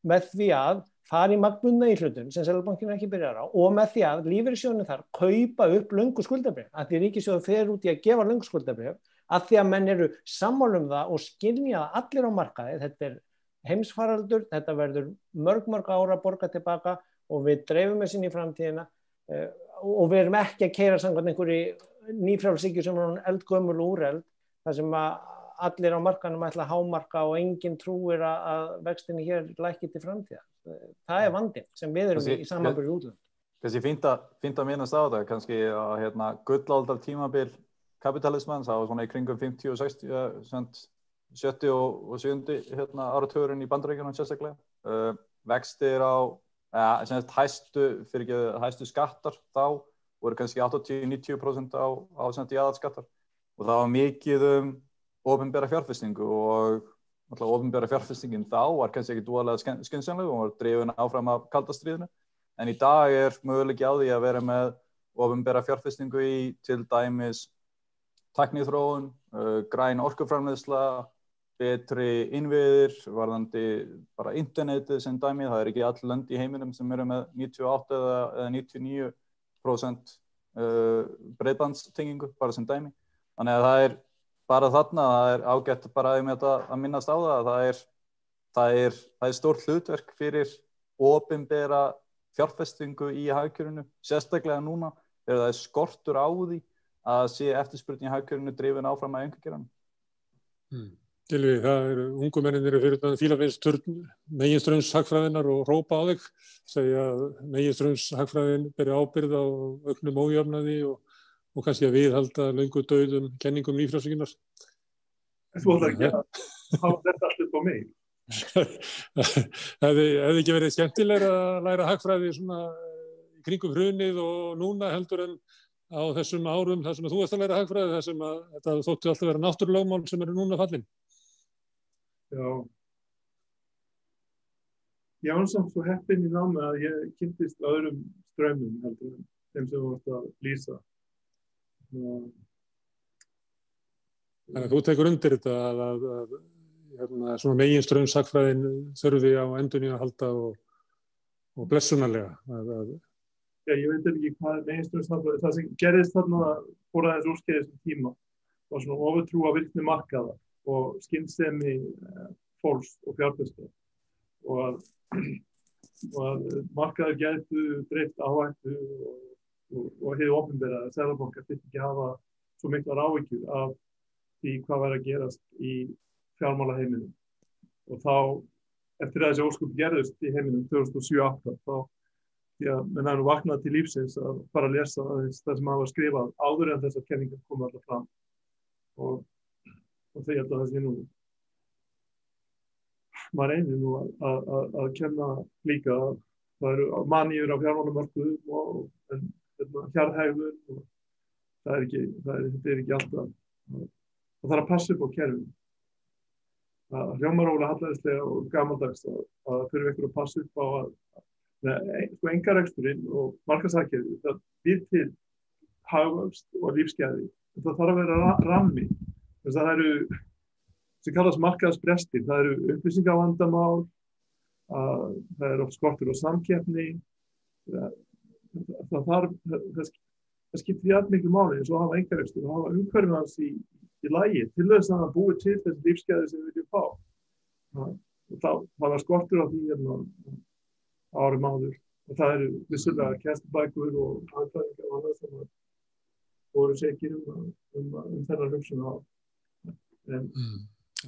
með því að fara í magnbundna íhlutun sem Seðlabankinn ekki byrjar á og með því að lífeyrissjóðirnir þar kaupa upp löngu skuldabréf, að því ríkissjóður fer út í að gefa löngu skuldabréf, að því að menn eru sammála það og skynja það allir á markaði, þetta heimsfaraldur, þetta verður mörg ára að borga tilbaka og við dreifum þessi inn í framtíðina og við erum ekki að keyra samkvæmt einhverju nýfrjálshyggju sem er eldgömul og úreld, þar sem að allir á markanum ætla að hámarka og enginn trúir að vextinni hér lækki til framtíðar. Það vandinn sem við erum í samanburði útlönd. Kannski fínt að minnast á þetta, kannski að gullaldar tímabil kapitalismans, það var svona í kringum 50 og 60, 70 og 70 áratugurinn í Bandaríkjunum sérstaklega. Vextir hæstu skattar þá voru kannski 80-90% á jaðarskattar og það var mikið opinbera fjárfestingu og opinbera fjárfestingin þá var kannski ekki dúalega skynsamleg og var drifin áfram af kalda stríðinu, en í dag möguleiki á því að vera með opinbera fjárfestingu í til dæmis tækniþróun, græn orkuframleiðsla, betri innviðir, varðandi bara internetið sem dæmi, það ekki all lönd í heiminum sem eru með 98 eða 99% breiðbandstengingu bara sem dæmi, þannig að það bara þarna, það ágætt bara að minnast á það er stórt hlutverk fyrir opinbera fjárfestingu í hagkerfinu, sérstaklega núna þegar það skortur á því að sé eftirspurn í hagkerfinu drifin áfram að einhverjum. Gylfi, það ungu mennirnir fyrir þannig fílafinsturn meginstraumshagfræðinnar og hrópa á þig, segja að meginstraumshagfræðin beri ábyrgð á auknum ójöfnuði og kannski að viðhalda löngu dauðum kenningum líffrjálshyggjunnar. Þú ætlar ekki að hafa þetta allt upp á mig. Hefði ekki verið skemmtilegra að læra hagfræði svona í kringum hrunið og núna heldur en á þessum árum þar sem þú ert að læra hagfræði, þar sem að þetta þótti alltaf vera náttúrulögmál sem eru núna fallin? Já. Ég var samt svo heppinn í námi að ég kynntist öðrum straumum heldur en þeim sem þú ert að lýsa. Þannig að þú tekur undir þetta að svona meginstraumshagfræðin þurfi á endurnýjun að halda og blessunarlega. Já, ég veit ekki hvað meginstraumshagfræði, það sem gerðist þarna fór aðeins úrskeiðis tíma var svona ofurtrú á virkni markaða og skynsemi fólks og fjárfesta og að markaðir gætu dreift áhættu og hið opinbera að Seðlabankar þyrfti ekki hafa svo miklar áhyggjur af því hvað væri að gerast í fjármálaheiminum. Og þá, eftir að þessi ósköp gerðust í heiminum 2007-2008, því að menn hafa vaknað til lífsins að fara að lesa það sem hafa skrifað áður en þessar kenningar koma alltaf fram og það ég held að það sé nú maður einnig nú að kenna líka að það eru maníur á fjármálamörkuðum og hjarðhegðun og þetta er ekki alltaf það þarf að passa upp á kerfinu. Það hljómar ólega hallærislega og gamaldags að þurfa ykkur að passa upp á að einkareksturinn og markaðshagkerfið það býr til hagvöxt og lífsgæði. Það þarf að vera rammi. Það eru sem kallast markaðsbrestir. Það eru upplýsingavandamál, það er oft skortur og samkeppni. Það skiptir jafn miklu máli eins og að hafa einkarekstur og hafa umhverfið hans í lagi til þess að það búi til þessi lífsgæði sem við viljum fá. Það var skortur á því árum áður og það eru vissulega kennslubækur og hagfræðingar og annað sem voru segir þennan hugsun á.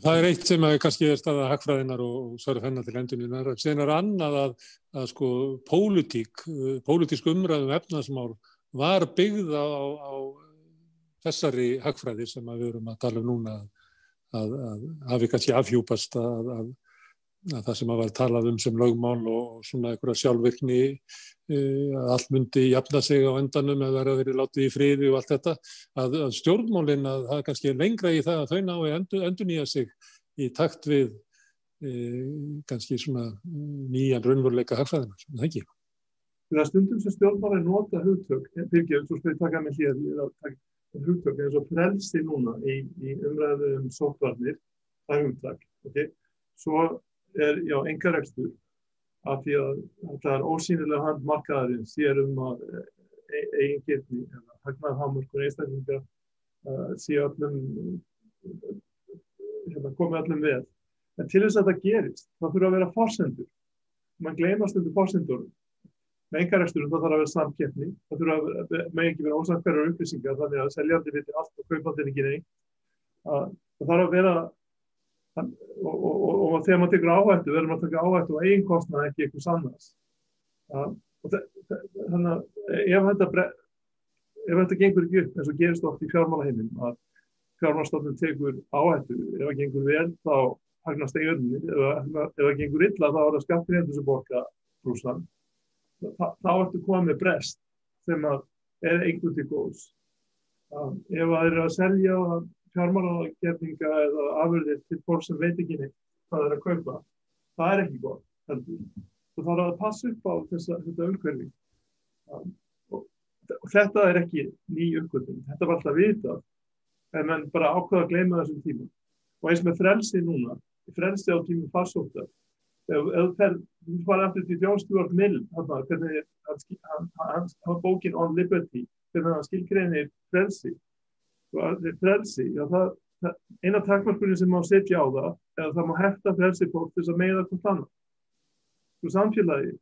Það er eitt sem kannski er staða hagfræðinnar og svarar hennar til endurinnar. Síðan er annað að sko pólitísk umræðum efnahagsmál var byggð á þessari hagfræði sem við erum að tala núna að hafi kannski afhjúpast að það sem var talað sem lögmál og svona einhverja sjálfvirkni að allt myndi jafna sig á endanum eða verið látið í friði og allt þetta að stjórnmálin að það kannski lengra í það að þau nái endurnýja sig í takt við kannski svona nýjan raunveruleika hagfræðina, það ekki? Það stundum sem stjórnmálin nota hugtök, Birgir, svo skal ég taka mig hér í að taka hugtök eins og frelsi núna í umræðu sóttvarnir, það er hugtak, ok? Svo er, einkarekstur af því að það er ósýnilega hand markaðarins sér að eigingirni eða hagnaðarhámörkur einstaklingar sé öllum komi öllum við. En til þess að það gerist, það þurfa að vera forsendur. Man gleymast undir forsendurum. Með einkareksturinn það þarf að vera samkeppni, það þurfa að með ekki vera ósamhverjar upplýsingar þannig að seljandi viti allt og kaupandinn ekki neitt. Það þarf að vera og þegar maður tekur áhættu verður maður að taka áhættu og eiginkostnað ekki eitthvað annars. Þannig að ef þetta gengur ekki upp eins og gerist oft í fjármálaheiminum að fjármálastofnun tekur áhættu ef það gengur vel þá hagnast eiginni ef það gengur illa þá er það skattgreiðendur sem borga brúsann. Þá ertu komið með brest sem er einhvern til góðs. Ef það er að selja fjármálagerninga eða afurðir til fólk sem veit ekki neitt hvað er að kaupa, það er ekki gott heldur. Það þarf að passa upp á þetta umhverfi. Og þetta er ekki ný uppgötvun, þetta var alltaf vitað, en menn bara ákveða að gleyma þessum tíma. Og eins með frelsi núna, frelsi á tímum farsóttar, ef þú farið aftur til John Stuart Mill, hvernig hann bókin On Liberty, hvernig hann skilgreinir frelsi. Frelsi, eina takmarkunni sem má setja á það eða það má hefta frelsi fólk til þess að meiða hvort annað. Svo samfélagi,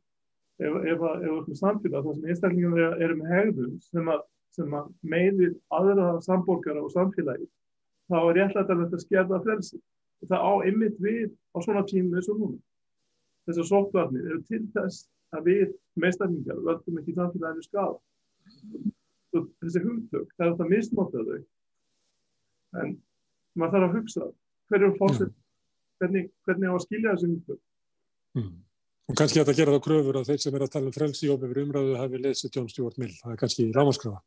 ef samfélag þar sem einstaklingar eru með hegðun sem að meiðir aðra samborgara og samfélagi, þá er réttlætanlegt að skerða frelsi. Það á einmitt við á svona tímum eins og núna. Þessar sóttvarnir eru til þess að við einstaklingar völdum ekki samfélaginu skaða. Þessi hugtök, það er þetta misnota þau. En maður þarf að hugsa hvernig á að skilja þessi hugtök. Og kannski þetta gera þá kröfur að þeir sem að tala frelsi í opinberri umræðu hafi lesið John Stuart Mill. Það er kannski rámaskrafa.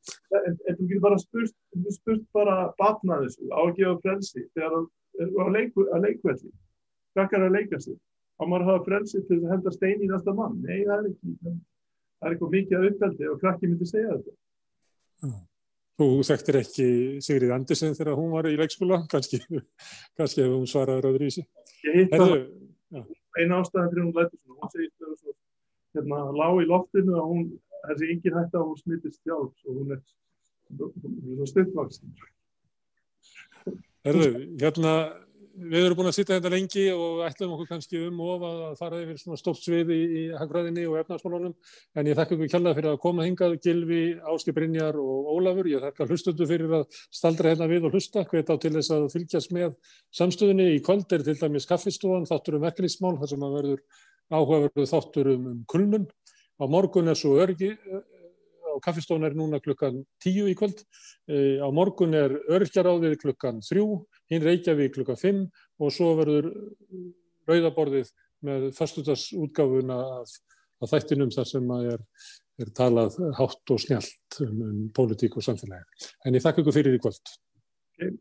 En þú getur bara spurt bara batna þessu á að gefa frelsi þegar að leikvelli. Krakkar að leika sig. Á maður að hafa frelsi til að henda stein í næsta mann. Nei, það er ekki. Það er eitthvað mikið að uppeldi og krakki myndi segja þetta. Þú þekktir ekki Sigríði Andersen þegar hún var í leikskóla, kannski ef hún svaraði öðruvísi. Ég hitt það, eina ástæðan fyrir hún lætur svona, hún segist vera svo lág í loftinu að þessi engin hætta að hún smittist sjálf og hún er svo stuttvaxin. Við erum búin að sitja þetta lengi og ætlum okkur kannski of að fara yfir svona stórt svið í hagfræðinni og efnahagsmálunum, en ég þakka ykkur kærlega fyrir að koma hingað, Gylfi, Ásgeir Brynjar og Ólafur. Ég þakka hlustendur fyrir að staldra hérna við og hlusta, hvet á til þess að fylgjast með samstöðunni. Í kvöld er til dæmis kaffistofan, þáttur verkalýðsmál, þar sem verður áhugaverður þáttur kulnun Á morgun svo öryggi, á kaffistofan núna klukkan 10 í kvöld. Á morgun öryrkjaráðið klukkan 3, hinn Reykjavík klukkan 5 og svo verður rauðaborðið með föstudagsútgáfuna af þættinum þar sem talað hátt og snjallt pólitík og samfélagi. En ég þakka ykkur fyrir í kvöld. Okay.